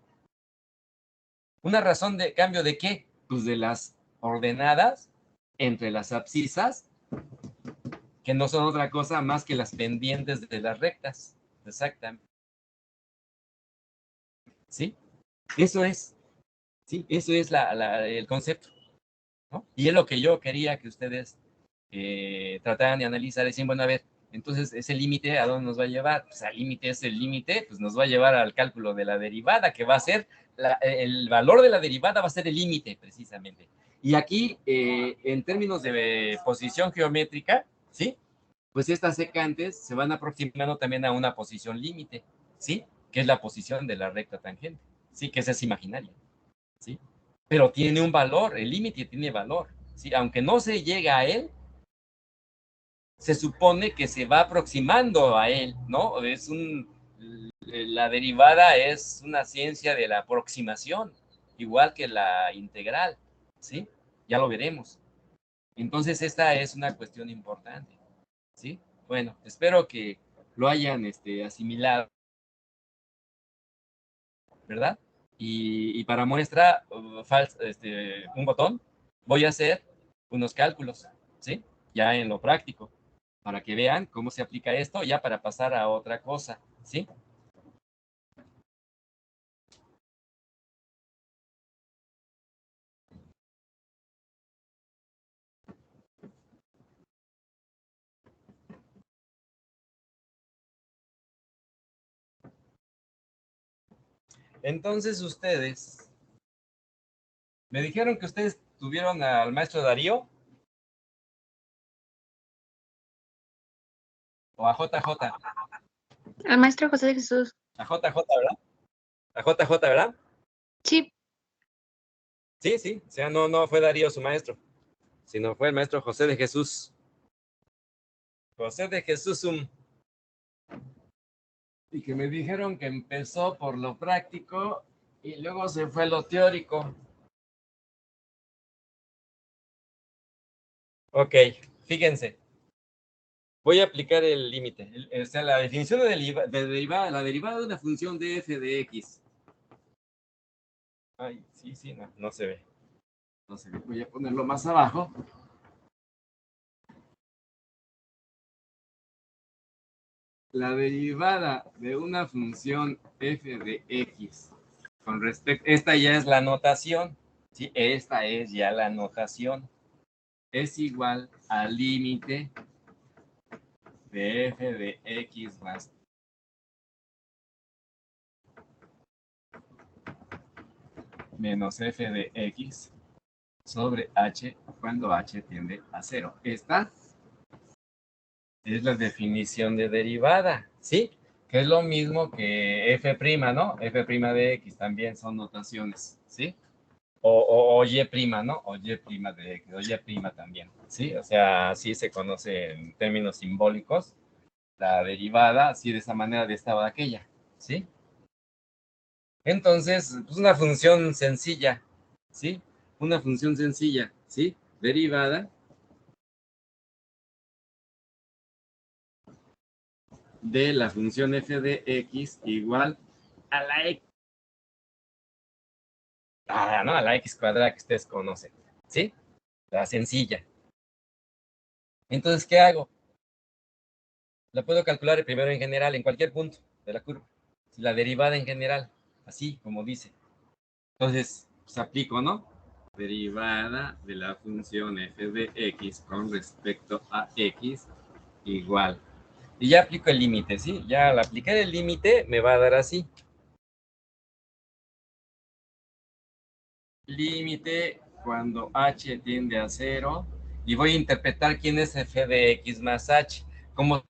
¿Una razón de cambio de qué? Pues de las ordenadas entre las abscisas, que no son otra cosa más que las pendientes de las rectas. Exactamente. ¿Sí? Eso es. Sí, eso es el concepto, ¿no? Y es lo que yo quería que ustedes trataran de analizar. Decían, bueno, a ver, entonces ese límite, ¿a dónde nos va a llevar? Pues al límite es el límite, pues nos va a llevar al cálculo de la derivada, que va a ser, el valor de la derivada va a ser el límite, precisamente. Y aquí, en términos de posición geométrica, ¿sí? Pues estas secantes se van aproximando también a una posición límite, ¿sí? Que es la posición de la recta tangente, ¿sí? Que esa es imaginaria, ¿sí? Pero tiene un valor, el límite tiene valor, ¿sí? Aunque no se llega a él, se supone que se va aproximando a él, ¿no? La derivada es una ciencia de la aproximación, igual que la integral, ¿sí? Ya lo veremos. Entonces, esta es una cuestión importante, ¿sí? Bueno, espero que lo hayan asimilado, ¿verdad? Y para muestra, un botón, voy a hacer unos cálculos, ¿sí? Ya en lo práctico, para que vean cómo se aplica esto, ya para pasar a otra cosa, ¿sí? Entonces ustedes, me dijeron que ustedes tuvieron al maestro Darío, o a JJ. Al maestro José de Jesús. A JJ, ¿verdad? A JJ, ¿verdad? Sí. Sí, sí, o sea, no fue Darío su maestro, sino fue el maestro José de Jesús. José de Jesús. y que me dijeron que empezó por lo práctico y luego se fue lo teórico. Ok, fíjense. Voy a aplicar el límite. O sea, la definición de derivada, la derivada de una función de f de x. Ay, sí, no se ve. No se ve. Voy a ponerlo más abajo. La derivada de una función f de x con respecto, esta ya es la notación, ¿sí? Esta es ya la notación. Es igual al límite de f de x más menos f de x sobre h cuando h tiende a 0. Esta es la definición de derivada, ¿sí? Que es lo mismo que f', ¿no? f' de x también son notaciones, ¿sí? O y', ¿no? O y' de x, o y' también, ¿sí? O sea, así se conoce en términos simbólicos la derivada, así de esa manera, de esta o de aquella, ¿sí? Entonces, pues una función sencilla, ¿sí? Una función sencilla, ¿sí? Derivada de la función f de x igual a la x. ¿No? A la x cuadrada que ustedes conocen, ¿sí? La sencilla. Entonces, ¿qué hago? La puedo calcular primero en general, en cualquier punto de la curva. La derivada en general, así como dice. Entonces, pues aplico, ¿no? Derivada de la función f de x con respecto a x igual. Y ya aplico el límite, ¿sí? Ya al aplicar el límite me va a dar así. Límite cuando h tiende a 0. Y voy a interpretar quién es f de x más h. Como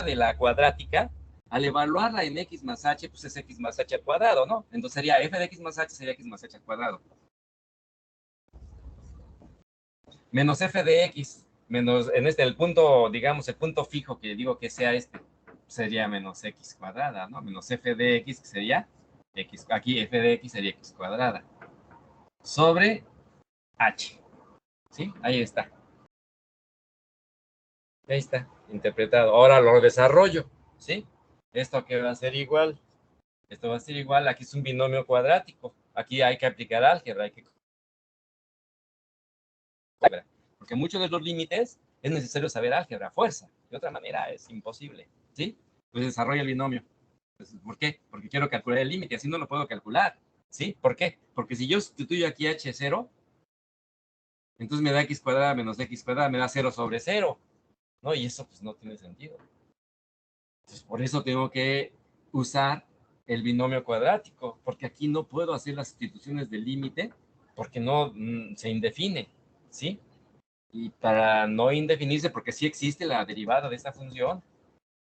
de la cuadrática, al evaluarla en x más h, pues es x más h al cuadrado, ¿no? Entonces sería f de x más h sería x más h al cuadrado. Menos f de x, menos, en el punto, digamos, el punto fijo que digo que sea sería menos x cuadrada, ¿no? Menos f de x, que sería x, aquí f de x sería x cuadrada, sobre h, ¿sí? Ahí está. Ahí está, interpretado. Ahora lo desarrollo, ¿sí? Esto que va a ser igual, esto va a ser igual, aquí es un binomio cuadrático, aquí hay que aplicar álgebra, porque muchos de los límites es necesario saber álgebra, fuerza, de otra manera es imposible, ¿sí? Pues desarrolla el binomio. Entonces, ¿por qué? Porque quiero calcular el límite, así no lo puedo calcular, ¿sí? ¿Por qué? Porque si yo sustituyo aquí h0, entonces me da x cuadrada menos x cuadrada, me da 0 sobre 0, ¿no? Y eso pues no tiene sentido. Entonces, por eso tengo que usar el binomio cuadrático, porque aquí no puedo hacer las sustituciones del límite, porque no se indefine, ¿sí? Y para no indefinirse, porque sí existe la derivada de esta función,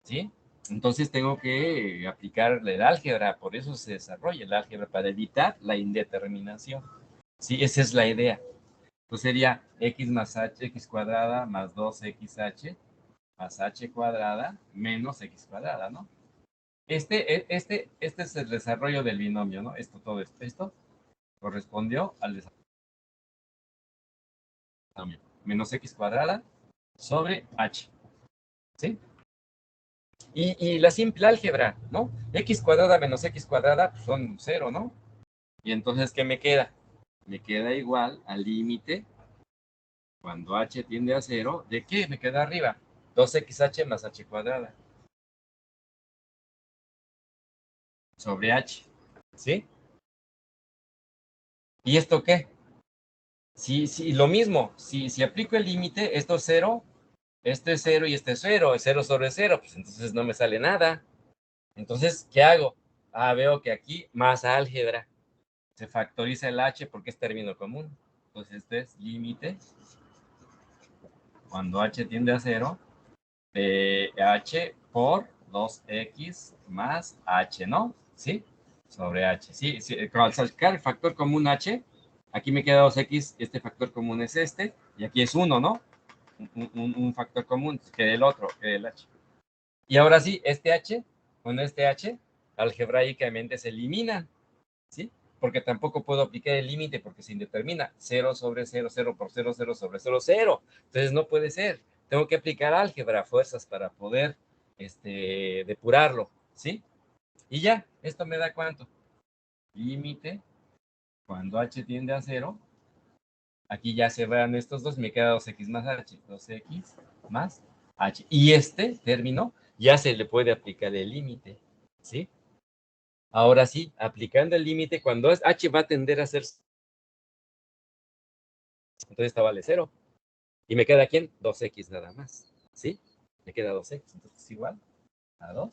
¿sí? Entonces tengo que aplicar el álgebra, por eso se desarrolla el álgebra, para evitar la indeterminación. Sí, esa es la idea. Pues sería x más h, x cuadrada, más 2xh, más h cuadrada, menos x cuadrada, ¿no? Este es el desarrollo del binomio, ¿no? Todo esto correspondió al desarrollo del binomio. Menos x cuadrada sobre h, ¿sí? Y la simple álgebra, ¿no? X cuadrada menos X cuadrada pues son 0, ¿no? Y entonces, ¿qué me queda? Me queda igual al límite cuando h tiende a 0. ¿De qué? Me queda arriba. 2xh más h cuadrada. Sobre h. ¿Sí? ¿Y esto qué? Sí, lo mismo. Si aplico el límite, esto es 0, este es 0 y este es 0. Es 0 sobre 0. Pues entonces no me sale nada. Entonces, ¿qué hago? Veo que aquí más álgebra. Se factoriza el h porque es término común. Entonces este es límite cuando h tiende a 0 de h por 2x más h, ¿no? ¿Sí? Sobre h. Sí, al sacar el factor común h, aquí me queda 2x, este factor común es este, y aquí es 1, ¿no? Un factor común, queda el otro, queda el h. Y ahora sí, este h con este h algebraicamente se elimina, ¿sí? Porque tampoco puedo aplicar el límite porque se indetermina 0 sobre 0, 0 por 0, 0 sobre 0, 0. Entonces no puede ser. Tengo que aplicar álgebra a fuerzas para poder depurarlo, ¿sí? Y ya, esto me da ¿cuánto? Límite, cuando h tiende a 0, aquí ya se van estos dos, me queda 2x más h, 2x más h. Y este término ya se le puede aplicar el límite, ¿sí? Ahora sí, aplicando el límite, cuando h va a tender a ser, entonces esta vale 0. Y me queda ¿quién? 2x nada más, ¿sí? Me queda 2x, entonces es igual a 2x,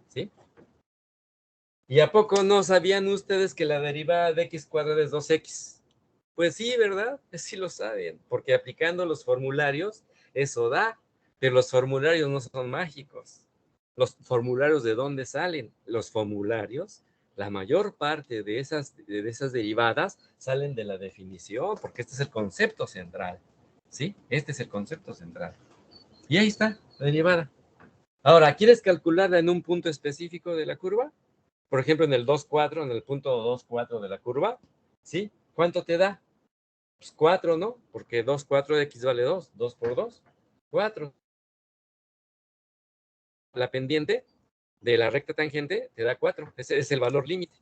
¿sí? ¿Y a poco no sabían ustedes que la derivada de x cuadrada es 2x? Pues sí, ¿verdad? Sí lo saben, porque aplicando los formularios, eso da, pero los formularios no son mágicos. ¿Los formularios de dónde salen? Los formularios, la mayor parte de esas derivadas salen de la definición, porque este es el concepto central, ¿sí? Este es el concepto central. Y ahí está, la derivada. Ahora, ¿quieres calcularla en un punto específico de la curva? Por ejemplo, en el 2,4, en el punto 2,4 de la curva, ¿sí? ¿Cuánto te da? Pues 4, ¿no? Porque 2,4 de x vale 2. 2 por 2, 4. La pendiente de la recta tangente te da 4. Ese es el valor límite,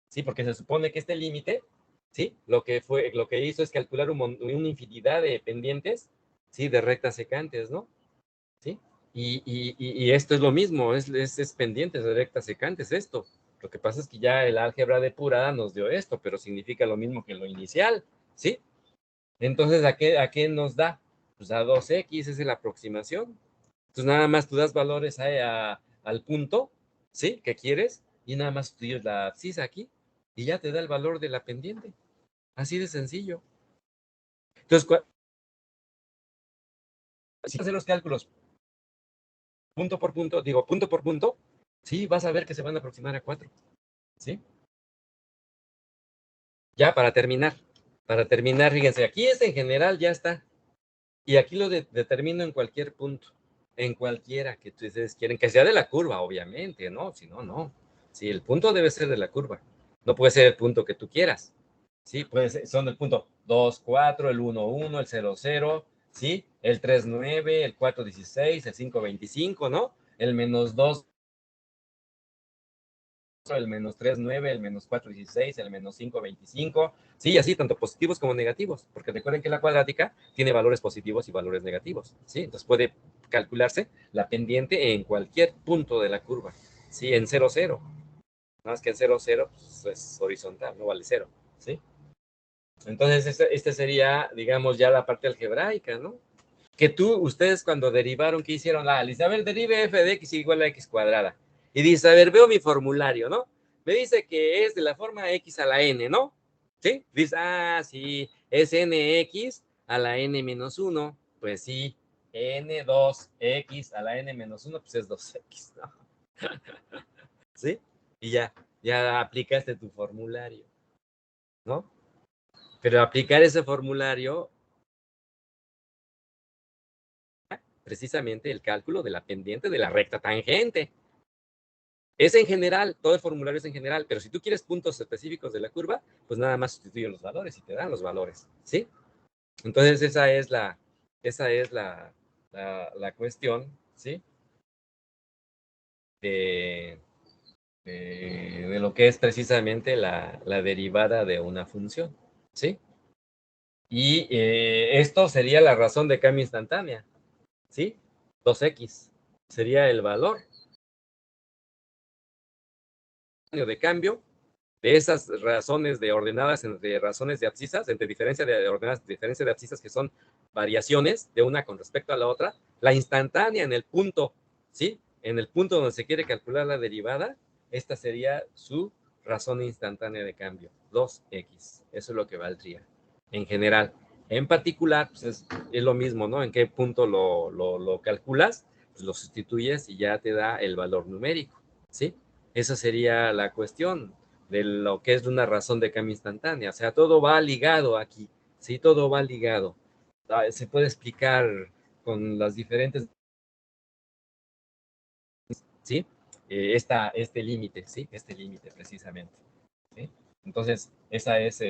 ¿sí? Porque se supone que este límite, ¿sí? Lo que hizo es calcular una infinidad de pendientes, ¿sí? De rectas secantes, ¿no? ¿Sí? Y esto es lo mismo, es pendientes de rectas secantes esto. Lo que pasa es que ya el álgebra depurada nos dio esto, pero significa lo mismo que lo inicial, ¿sí? Entonces, ¿a qué nos da? Pues a 2x, es la aproximación. Entonces, nada más tú das valores al punto, ¿sí? Que quieres, y nada más tú dices la abscisa aquí, y ya te da el valor de la pendiente. Así de sencillo. Entonces, si haces los cálculos punto por punto, sí, vas a ver que se van a aproximar a 4, ¿sí? Ya, para terminar, fíjense, aquí es en general, ya está. Y aquí lo determino en cualquier punto, en cualquiera que ustedes quieren, que sea de la curva, obviamente, ¿no? Si no, no. Sí, el punto debe ser de la curva. No puede ser el punto que tú quieras. Sí, puede ser, son el punto 2, 4, el 1, 1, el 0, 0, ¿sí? El 3, 9, el 4, 16, el 5, 25, ¿no? El menos 2, el menos 3, 9, el menos 4, 16, el menos 5, 25, sí, así, tanto positivos como negativos, porque recuerden que la cuadrática tiene valores positivos y valores negativos, ¿sí? Entonces puede calcularse la pendiente en cualquier punto de la curva, ¿sí? En 0, 0, nada más que en 0, 0 pues, es horizontal, no vale 0, ¿sí? Entonces, este sería, digamos, ya la parte algebraica, ¿no? Que ustedes cuando derivaron, ¿qué hicieron? Dice, a ver, derive f de x igual a x cuadrada. Y dice, a ver, veo mi formulario, ¿no? Me dice que es de la forma x a la n, ¿no? ¿Sí? Dice, sí, es nx a la n menos 1. Pues sí, n2x a la n menos 1, pues es 2x, ¿no? ¿Sí? Y ya aplicaste tu formulario, ¿no? Pero aplicar ese formulario, precisamente el cálculo de la pendiente de la recta tangente. Es en general, todo el formulario es en general, pero si tú quieres puntos específicos de la curva, pues nada más sustituye los valores y te dan los valores, ¿sí? Entonces esa es la cuestión, ¿sí? De lo que es precisamente la derivada de una función, ¿sí? Y esto sería la razón de cambio instantánea, ¿sí? 2x sería el valor de cambio de esas razones de ordenadas entre razones de abscisas, entre diferencia de ordenadas, diferencia de abscisas que son variaciones de una con respecto a la otra, la instantánea en el punto, ¿sí? En el punto donde se quiere calcular la derivada, esta sería su razón instantánea de cambio, 2x. Eso es lo que valdría en general. En particular, pues es lo mismo, ¿no? En qué punto lo calculas, pues lo sustituyes y ya te da el valor numérico, ¿sí? Esa sería la cuestión de lo que es una razón de cambio instantánea. O sea, todo va ligado aquí, ¿sí? Todo va ligado. Se puede explicar con las diferentes ¿sí? Este límite, ¿sí? Este límite precisamente, ¿sí? Entonces, esa es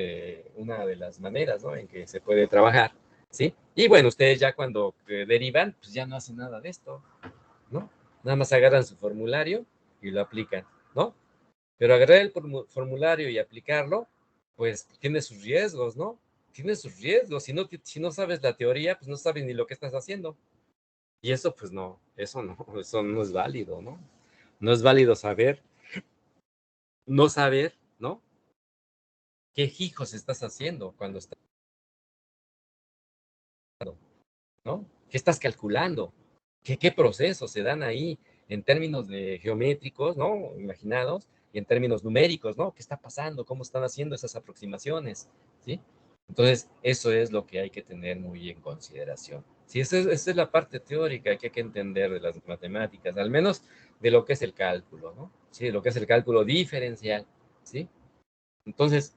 una de las maneras, ¿no? En que se puede trabajar, ¿sí? Y bueno, ustedes ya cuando derivan, pues ya no hacen nada de esto, ¿no? Nada más agarran su formulario y lo aplican, ¿no? Pero agarrar el formulario y aplicarlo, pues tiene sus riesgos, ¿no? Tiene sus riesgos. Si no sabes la teoría, pues no sabes ni lo que estás haciendo. Y eso, pues no, eso no es válido, ¿no? No es válido no saber, ¿no? ¿Qué hijos estás haciendo cuando estás, ¿no? ¿Qué estás calculando? ¿Qué procesos se dan ahí en términos de geométricos, ¿no? Imaginados, y en términos numéricos, ¿no? ¿Qué está pasando? ¿Cómo están haciendo esas aproximaciones? ¿Sí? Entonces, eso es lo que hay que tener muy en consideración. Sí, esa es la parte teórica que hay que entender de las matemáticas, al menos de lo que es el cálculo, ¿no? Sí, de lo que es el cálculo diferencial, ¿sí? Entonces,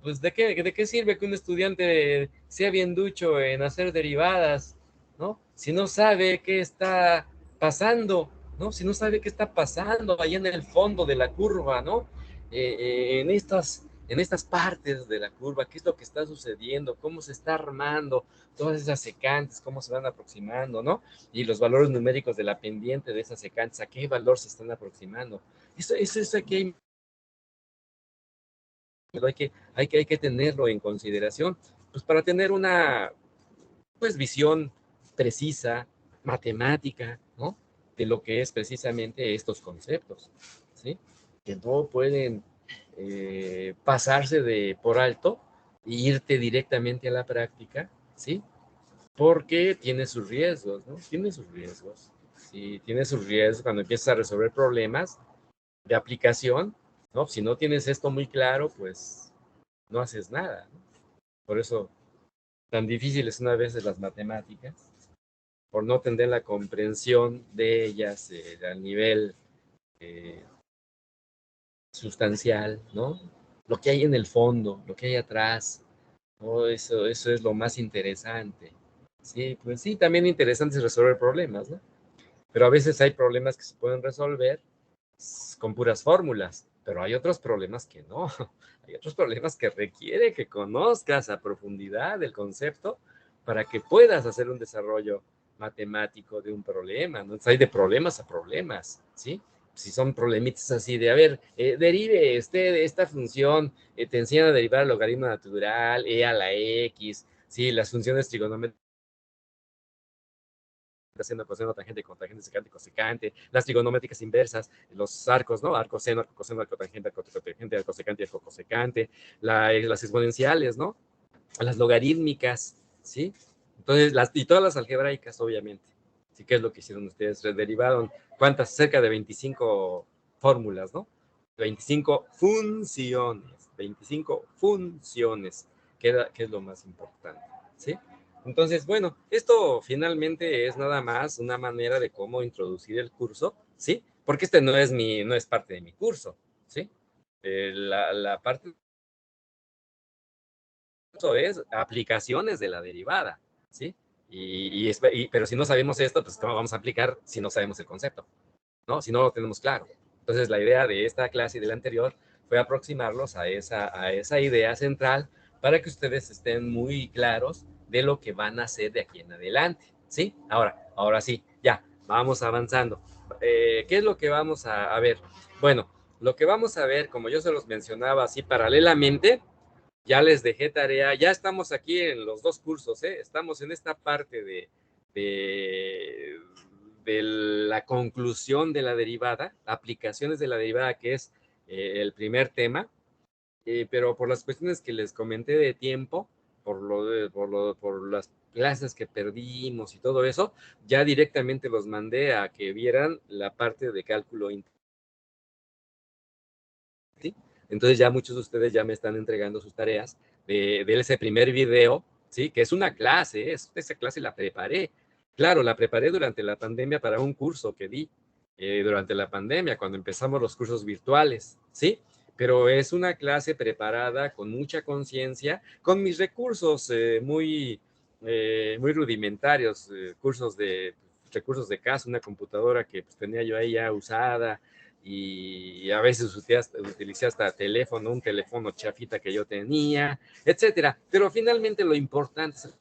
pues ¿de qué sirve que un estudiante sea bien ducho en hacer derivadas, ¿no? Si no sabe qué está pasando, ¿no? Si no sabe qué está pasando ahí en el fondo de la curva, ¿no? En estas partes de la curva, qué es lo que está sucediendo, cómo se está armando, todas esas secantes, cómo se van aproximando, ¿no? Y los valores numéricos de la pendiente de esas secantes, a qué valor se están aproximando. Eso es aquí pero hay que tenerlo en consideración, pues para tener una pues, visión precisa, matemática, ¿no? De lo que es precisamente estos conceptos, ¿sí? Que no pueden pasarse por alto e irte directamente a la práctica, ¿sí? Porque tiene sus riesgos, ¿no? Tiene sus riesgos. Sí, tiene sus riesgos cuando empiezas a resolver problemas de aplicación, ¿no? Si no tienes esto muy claro, pues no haces nada, ¿no? Por eso, tan difíciles una vez las matemáticas, por no tener la comprensión de ellas al nivel eh, sustancial, ¿no? Lo que hay en el fondo, lo que hay atrás, ¿no? Eso es lo más interesante. Sí, pues sí, también interesante es resolver problemas, ¿no? Pero a veces hay problemas que se pueden resolver con puras fórmulas, pero hay otros problemas que no. Hay otros problemas que requiere que conozcas a profundidad el concepto para que puedas hacer un desarrollo matemático de un problema, ¿no? Entonces hay de problemas a problemas, ¿sí? Si son problemitas así de, a ver, derive esta función, te enseñan a derivar el logaritmo natural, a la x, ¿sí? Las funciones trigonométricas haciendo coseno, tangente, cotangente, secante, cosecante, las trigonométricas inversas, los arcos, ¿no? Arco seno, arco coseno, arco tangente, arco cotangente, arco secante, arco cosecante, las exponenciales, ¿no? Las logarítmicas, ¿sí? Entonces, y todas las algebraicas, obviamente. ¿Sí? ¿Qué es lo que hicieron ustedes? Derivaron, ¿cuántas? Cerca de 25 fórmulas, ¿no? 25 funciones, que es lo más importante, ¿sí? Entonces, bueno, esto finalmente es nada más una manera de cómo introducir el curso, ¿sí? Porque no es parte de mi curso, ¿sí? La parte es aplicaciones de la derivada, ¿sí? Pero si no sabemos esto, pues ¿cómo vamos a aplicar si no sabemos el concepto? ¿No? Si no lo tenemos claro. Entonces, la idea de esta clase y de la anterior fue aproximarlos a esa idea central para que ustedes estén muy claros de lo que van a hacer de aquí en adelante, ¿sí? Ahora sí, ya, vamos avanzando. ¿Qué es lo que vamos a ver? Bueno, lo que vamos a ver, como yo se los mencionaba así paralelamente, ya les dejé tarea, ya estamos aquí en los dos cursos, ¿eh? Estamos en esta parte de, de la conclusión de la derivada, aplicaciones de la derivada, que es el primer tema, pero por las cuestiones que les comenté de tiempo, por las clases que perdimos y todo eso, ya directamente los mandé a que vieran la parte de cálculo integral. ¿Sí? Entonces ya muchos de ustedes ya me están entregando sus tareas de ese primer video, ¿sí? Que es una clase, esa clase la preparé. Claro, la preparé durante la pandemia para un curso que di durante la pandemia, cuando empezamos los cursos virtuales, ¿sí? Pero es una clase preparada con mucha conciencia, con mis recursos muy rudimentarios, cursos de recursos de casa, una computadora que pues, tenía yo ahí ya usada, y a veces utilicé hasta teléfono, un teléfono chafita que yo tenía, etcétera. Pero finalmente lo importante es,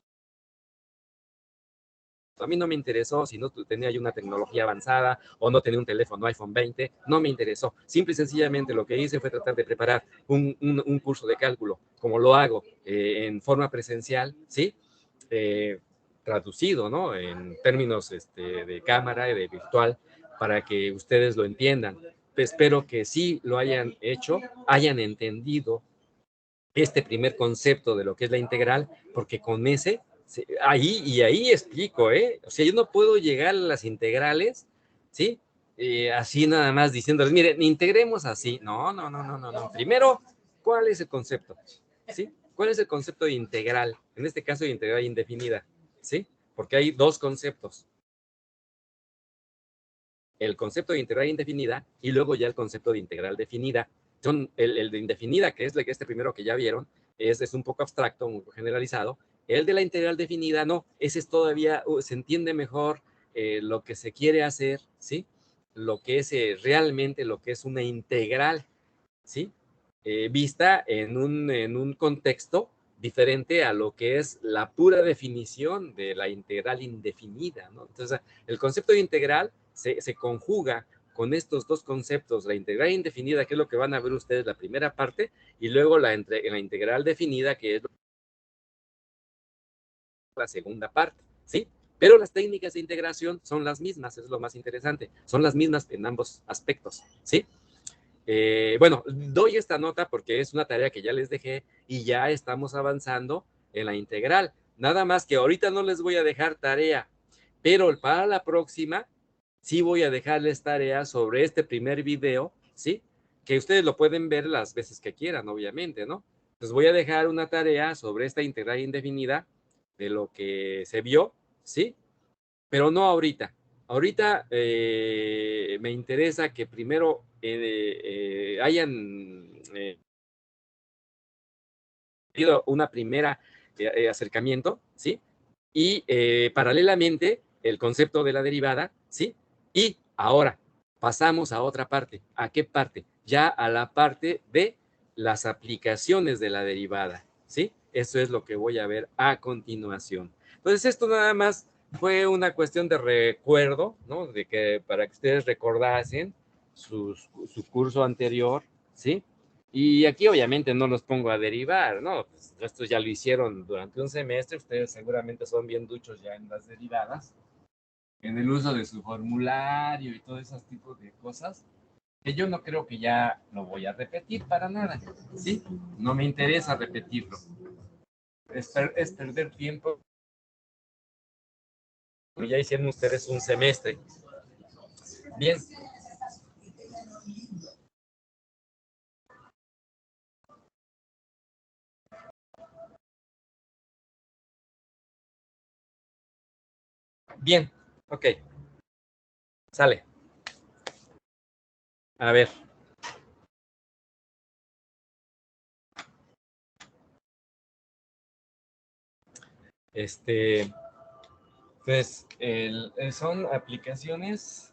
a mí no me interesó si no tenía yo una tecnología avanzada o no tenía un teléfono iPhone 20, no me interesó. Simple y sencillamente lo que hice fue tratar de preparar un curso de cálculo, como lo hago en forma presencial, ¿sí? Traducido, ¿no? En términos de cámara y de virtual, para que ustedes lo entiendan. Espero que sí lo hayan hecho, hayan entendido este primer concepto de lo que es la integral, porque con ese, ahí explico, o sea, yo no puedo llegar a las integrales, ¿sí? Así nada más diciéndoles, miren, integremos así. No. Primero, ¿cuál es el concepto? ¿Sí? ¿Cuál es el concepto de integral? En este caso, de integral indefinida, ¿sí? Porque hay dos conceptos. El concepto de integral indefinida y luego ya el concepto de integral definida. Son el de indefinida, que es este primero que ya vieron, es un poco abstracto, un poco generalizado. El de la integral definida, no, ese es todavía, se entiende mejor lo que se quiere hacer, ¿sí? Lo que es realmente lo que es una integral, ¿sí? Vista en un contexto diferente a lo que es la pura definición de la integral indefinida, ¿no? Entonces, el concepto de integral se conjuga con estos dos conceptos, la integral indefinida, que es lo que van a ver ustedes la primera parte, y luego la integral definida, que es la segunda parte, ¿sí? Pero las técnicas de integración son las mismas, es lo más interesante, son las mismas en ambos aspectos, ¿sí? Bueno, doy esta nota porque es una tarea que ya les dejé y ya estamos avanzando en la integral. Nada más que ahorita no les voy a dejar tarea, pero para la próxima sí voy a dejarles tarea sobre este primer video, ¿sí? Que ustedes lo pueden ver las veces que quieran, obviamente, ¿no? Les voy a dejar una tarea sobre esta integral indefinida de lo que se vio, ¿sí? Pero no ahorita. Ahorita me interesa que primero hayan tenido una primera acercamiento, ¿sí? Y paralelamente el concepto de la derivada, ¿sí? Y ahora pasamos a otra parte. ¿A qué parte? Ya a la parte de las aplicaciones de la derivada, ¿sí? Eso es lo que voy a ver a continuación. Entonces, esto nada más fue una cuestión de recuerdo, ¿no? De que para que ustedes recordasen su curso anterior, ¿sí? Y aquí obviamente no los pongo a derivar, ¿no? Pues estos ya lo hicieron durante un semestre, ustedes seguramente son bien duchos ya en las derivadas, en el uso de su formulario y todo esos tipos de cosas, que yo no creo que ya lo voy a repetir para nada, ¿sí? No me interesa repetirlo. Es perder tiempo. Ya hicieron ustedes un semestre. Bien. Bien, ok. Sale. A ver. Pues son aplicaciones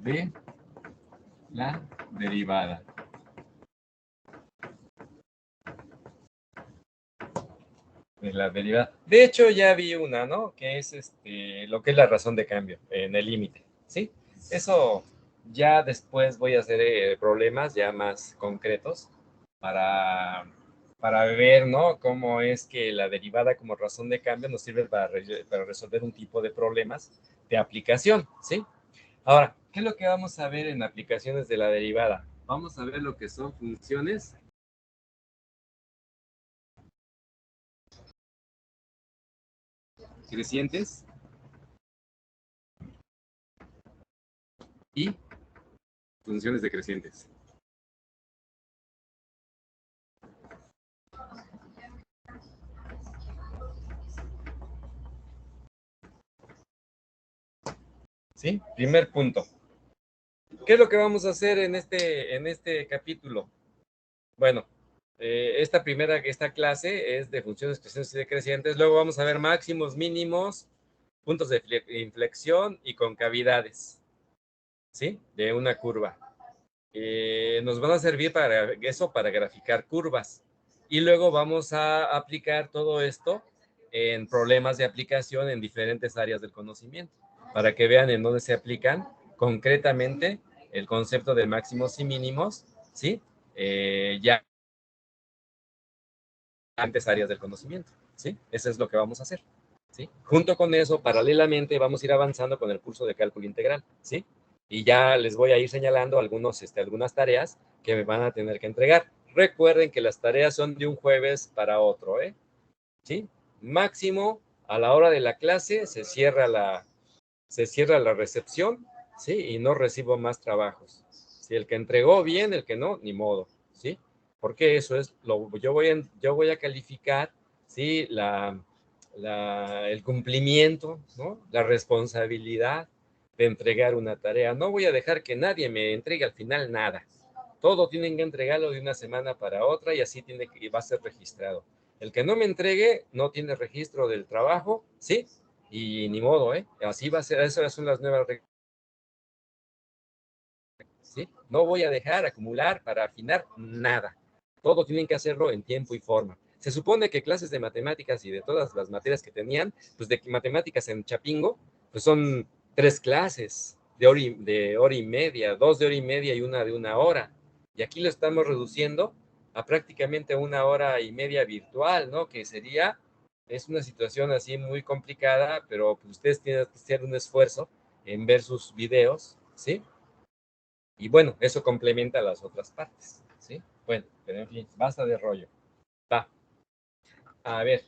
de la derivada. De la derivada. De hecho, ya vi una, ¿no? Que es lo que es la razón de cambio en el límite, ¿sí? Eso ya después voy a hacer problemas ya más concretos para ver, ¿no? Cómo es que la derivada como razón de cambio nos sirve para resolver un tipo de problemas de aplicación, ¿sí? Ahora, ¿qué es lo que vamos a ver en aplicaciones de la derivada? Vamos a ver lo que son funciones crecientes y funciones decrecientes. ¿Sí? Primer punto. ¿Qué es lo que vamos a hacer en este capítulo? Bueno, esta clase es de funciones crecientes y decrecientes. Luego vamos a ver máximos, mínimos, puntos de inflexión y concavidades, ¿sí? De una curva. Nos van a servir para eso, para graficar curvas. Y luego vamos a aplicar todo esto en problemas de aplicación en diferentes áreas del conocimiento, para que vean en dónde se aplican concretamente el concepto de máximos y mínimos, ¿sí? Ya antes áreas del conocimiento, ¿sí? Eso es lo que vamos a hacer, ¿sí? Junto con eso, paralelamente, vamos a ir avanzando con el curso de cálculo integral, ¿sí? Y ya les voy a ir señalando algunas tareas que me van a tener que entregar. Recuerden que las tareas son de un jueves para otro, ¿eh? ¿Sí? Máximo, a la hora de la clase, se cierra la recepción, ¿sí? Y no recibo más trabajos. Si el que entregó bien, el que no, ni modo, ¿sí? Porque eso es, yo voy a calificar, ¿sí? El cumplimiento, ¿no? La responsabilidad de entregar una tarea. No voy a dejar que nadie me entregue al final nada. Todo tienen que entregarlo de una semana para otra y así va a ser registrado. El que no me entregue no tiene registro del trabajo, ¿sí? Y ni modo, ¿eh? Así va a ser, esas son las nuevas reglas, ¿sí? No voy a dejar acumular para afinar nada. Todo tienen que hacerlo en tiempo y forma. Se supone que clases de matemáticas y de todas las materias que tenían, pues de matemáticas en Chapingo, pues son 3 clases de hora y media, 2 de hora y media y una de 1 hora. Y aquí lo estamos reduciendo a prácticamente 1 hora y media virtual, ¿no? Que es una situación así muy complicada, pero pues ustedes tienen que hacer un esfuerzo en ver sus videos, ¿sí? Y bueno, eso complementa las otras partes, ¿sí? Bueno, pero en fin, basta de rollo. Va. A ver.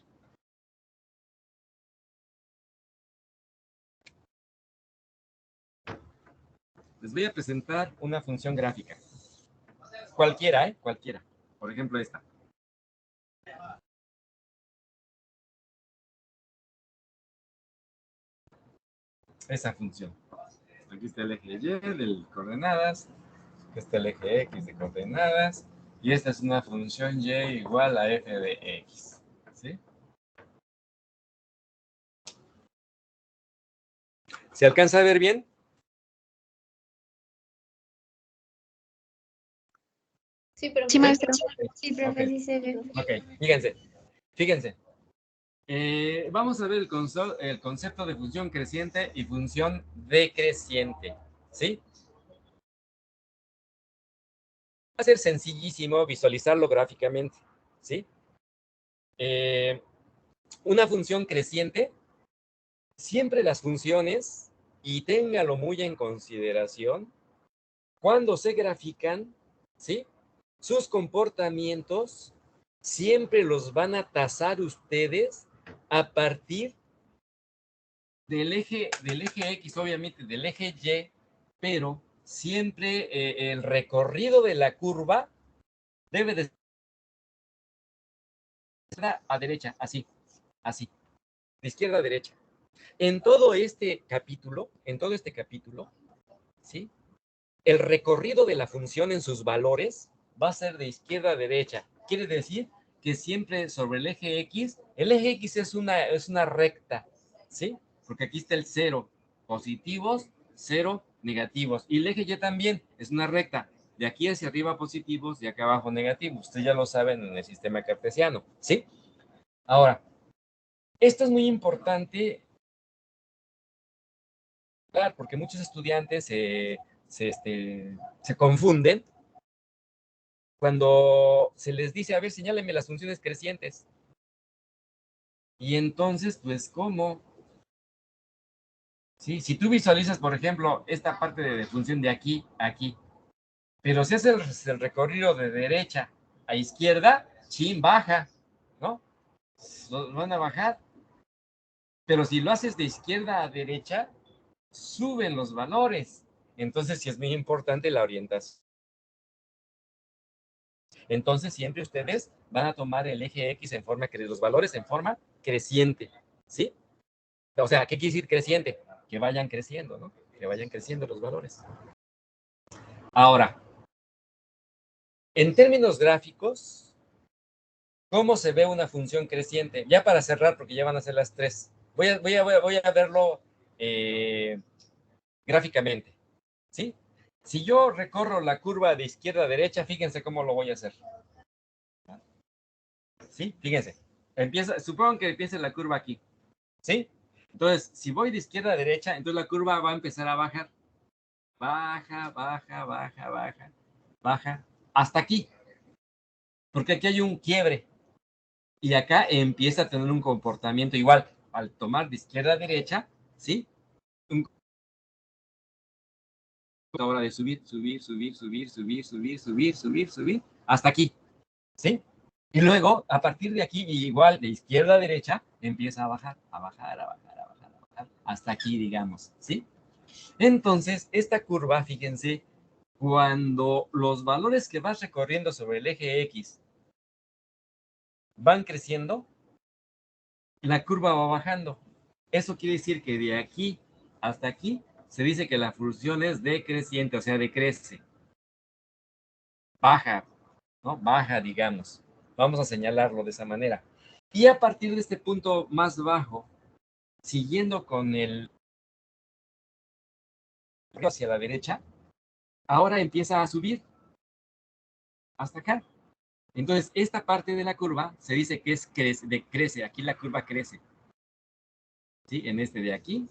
Les voy a presentar una función gráfica. Cualquiera, ¿eh? Cualquiera. Por ejemplo, esta. Esa función. Aquí está el eje Y de coordenadas. Aquí está el eje X de coordenadas. Y esta es una función Y igual a f de X. ¿Sí? ¿Se alcanza a ver bien? Sí, pero Sí, maestro. Sí, profe, Ok. sí se ve. Ok, fíjense. Vamos a ver el concepto de función creciente y función decreciente, ¿sí? Va a ser sencillísimo visualizarlo gráficamente, ¿sí? Una función creciente, siempre las funciones, y téngalo muy en consideración, cuando se grafican, ¿sí? Sus comportamientos siempre los van a tasar ustedes a partir del eje X, obviamente del eje Y, pero siempre el recorrido de la curva debe de ser a derecha, así, de izquierda a derecha. En todo este capítulo, ¿sí? El recorrido de la función en sus valores va a ser de izquierda a derecha. Quiere decir que siempre sobre el eje X es una recta, ¿sí? Porque aquí está el 0 positivos, 0 negativos. Y el eje Y también es una recta. De aquí hacia arriba positivos, de acá abajo negativos. Ustedes ya lo saben en el sistema cartesiano, ¿sí? Ahora, esto es muy importante, porque muchos estudiantes se confunden cuando se les dice, a ver, señáleme las funciones crecientes. Y entonces, pues, ¿cómo? Sí, si tú visualizas, por ejemplo, esta parte de función de aquí a aquí, pero si haces el recorrido de derecha a izquierda, chin, baja, ¿no? Van a bajar. Pero si lo haces de izquierda a derecha, suben los valores. Entonces, sí es muy importante la orientación. Entonces, siempre ustedes van a tomar el eje X los valores en forma creciente, ¿sí? O sea, ¿qué quiere decir creciente? Que vayan creciendo, ¿no? Que vayan creciendo los valores. Ahora, en términos gráficos, ¿cómo se ve una función creciente? Ya para cerrar, porque ya van a ser las 3. Voy a verlo gráficamente, ¿sí? Si yo recorro la curva de izquierda a derecha, fíjense cómo lo voy a hacer. ¿Sí? Fíjense. Supongo que empiece la curva aquí, ¿sí? Entonces, si voy de izquierda a derecha, entonces la curva va a empezar a bajar. Baja, baja, baja, baja, baja, hasta aquí. Porque aquí hay un quiebre. Y acá empieza a tener un comportamiento igual. Al tomar de izquierda a derecha, ¿sí? Ahora de subir, subir, subir, subir, subir, subir, subir, subir, subir, hasta aquí, ¿sí? Y luego, a partir de aquí, igual de izquierda a derecha, empieza a bajar, a bajar, a bajar, a bajar, a bajar, hasta aquí, digamos, ¿sí? Entonces, esta curva, fíjense, cuando los valores que vas recorriendo sobre el eje X van creciendo, la curva va bajando. Eso quiere decir que de aquí hasta aquí se dice que la función es decreciente, o sea, decrece. Baja, ¿no? Baja, digamos. Vamos a señalarlo de esa manera. Y a partir de este punto más bajo, siguiendo con el hacia la derecha, ahora empieza a subir hasta acá. Entonces, esta parte de la curva se dice que es decrece. Aquí la curva crece. ¿Sí? En este de aquí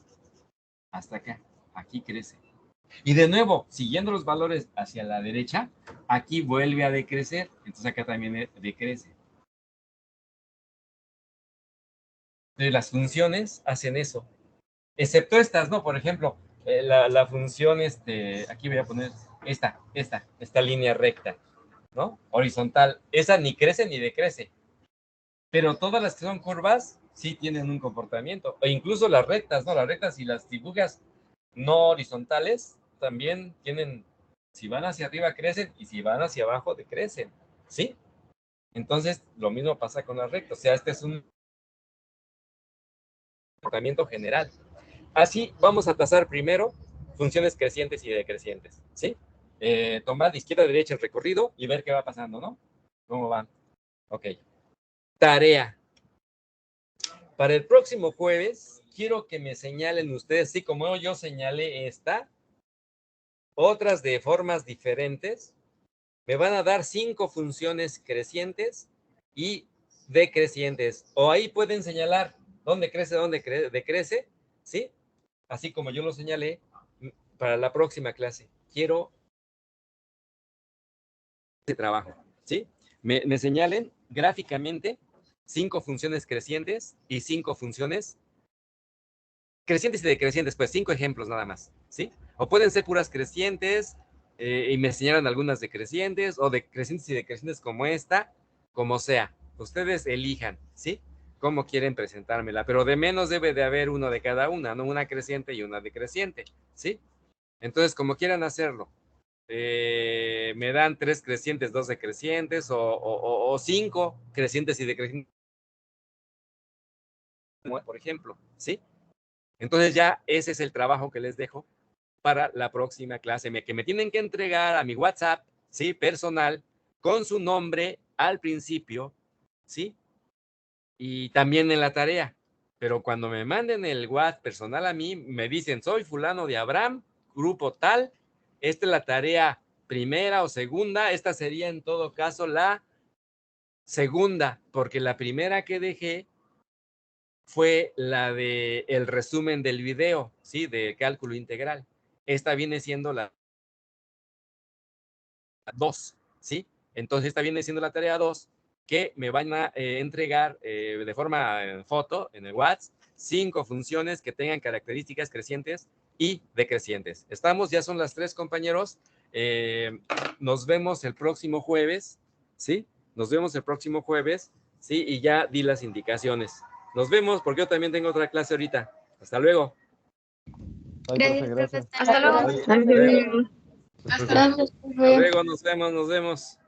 hasta acá. Aquí crece. Y de nuevo, siguiendo los valores hacia la derecha, aquí vuelve a decrecer. Entonces acá también decrece. Entonces las funciones hacen eso. Excepto estas, ¿no? Por ejemplo, la función, aquí voy a poner esta línea recta, ¿no? Horizontal. Esa ni crece ni decrece. Pero todas las que son curvas sí tienen un comportamiento. E incluso las rectas, ¿no? Las rectas y las dibujas no horizontales también tienen, si van hacia arriba crecen y si van hacia abajo decrecen, ¿sí? Entonces, lo mismo pasa con las rectas. O sea, este es un comportamiento general. Así, vamos a trazar primero funciones crecientes y decrecientes, ¿sí? Tomar de izquierda a derecha el recorrido y ver qué va pasando, ¿no? ¿Cómo van? Ok. Tarea. Para el próximo jueves, quiero que me señalen ustedes, sí, como yo señalé esta, otras de formas diferentes. Me van a dar 5 funciones crecientes y decrecientes. O ahí pueden señalar dónde crece, dónde decrece, ¿sí? Así como yo lo señalé para la próxima clase. Quiero este trabajo, ¿sí? Me señalen gráficamente 5 funciones crecientes y 5 funciones crecientes y decrecientes, pues 5 ejemplos nada más, ¿sí? O pueden ser puras crecientes y me señalan algunas decrecientes o decrecientes y decrecientes como esta, como sea. Ustedes elijan, ¿sí? Cómo quieren presentármela, pero de menos debe de haber uno de cada una, ¿no? Una creciente y una decreciente, ¿sí? Entonces, como quieran hacerlo, me dan 3 crecientes, 2 decrecientes o 5 crecientes y decrecientes, por ejemplo, ¿sí? Entonces ya ese es el trabajo que les dejo para la próxima clase, que me tienen que entregar a mi WhatsApp, ¿sí? Personal, con su nombre al principio, ¿sí? Y también en la tarea. Pero cuando me manden el WhatsApp personal a mí, me dicen, soy fulano de Abraham, grupo tal, esta es la tarea primera o segunda, esta sería en todo caso la segunda, porque la primera que dejé fue la de el resumen del video, ¿sí? De cálculo integral. Esta viene siendo la 2, ¿sí? Entonces esta viene siendo la tarea 2 que me van a entregar de forma foto en el WhatsApp 5 funciones que tengan características crecientes y decrecientes. ¿Estamos? Ya son las 3, compañeros. Nos vemos el próximo jueves, ¿sí? Nos vemos el próximo jueves, ¿sí? Y ya di las indicaciones. Nos vemos porque yo también tengo otra clase ahorita. Hasta luego. Gracias, profe. Hasta luego. Hasta luego. Hasta luego. Hasta luego, nos vemos.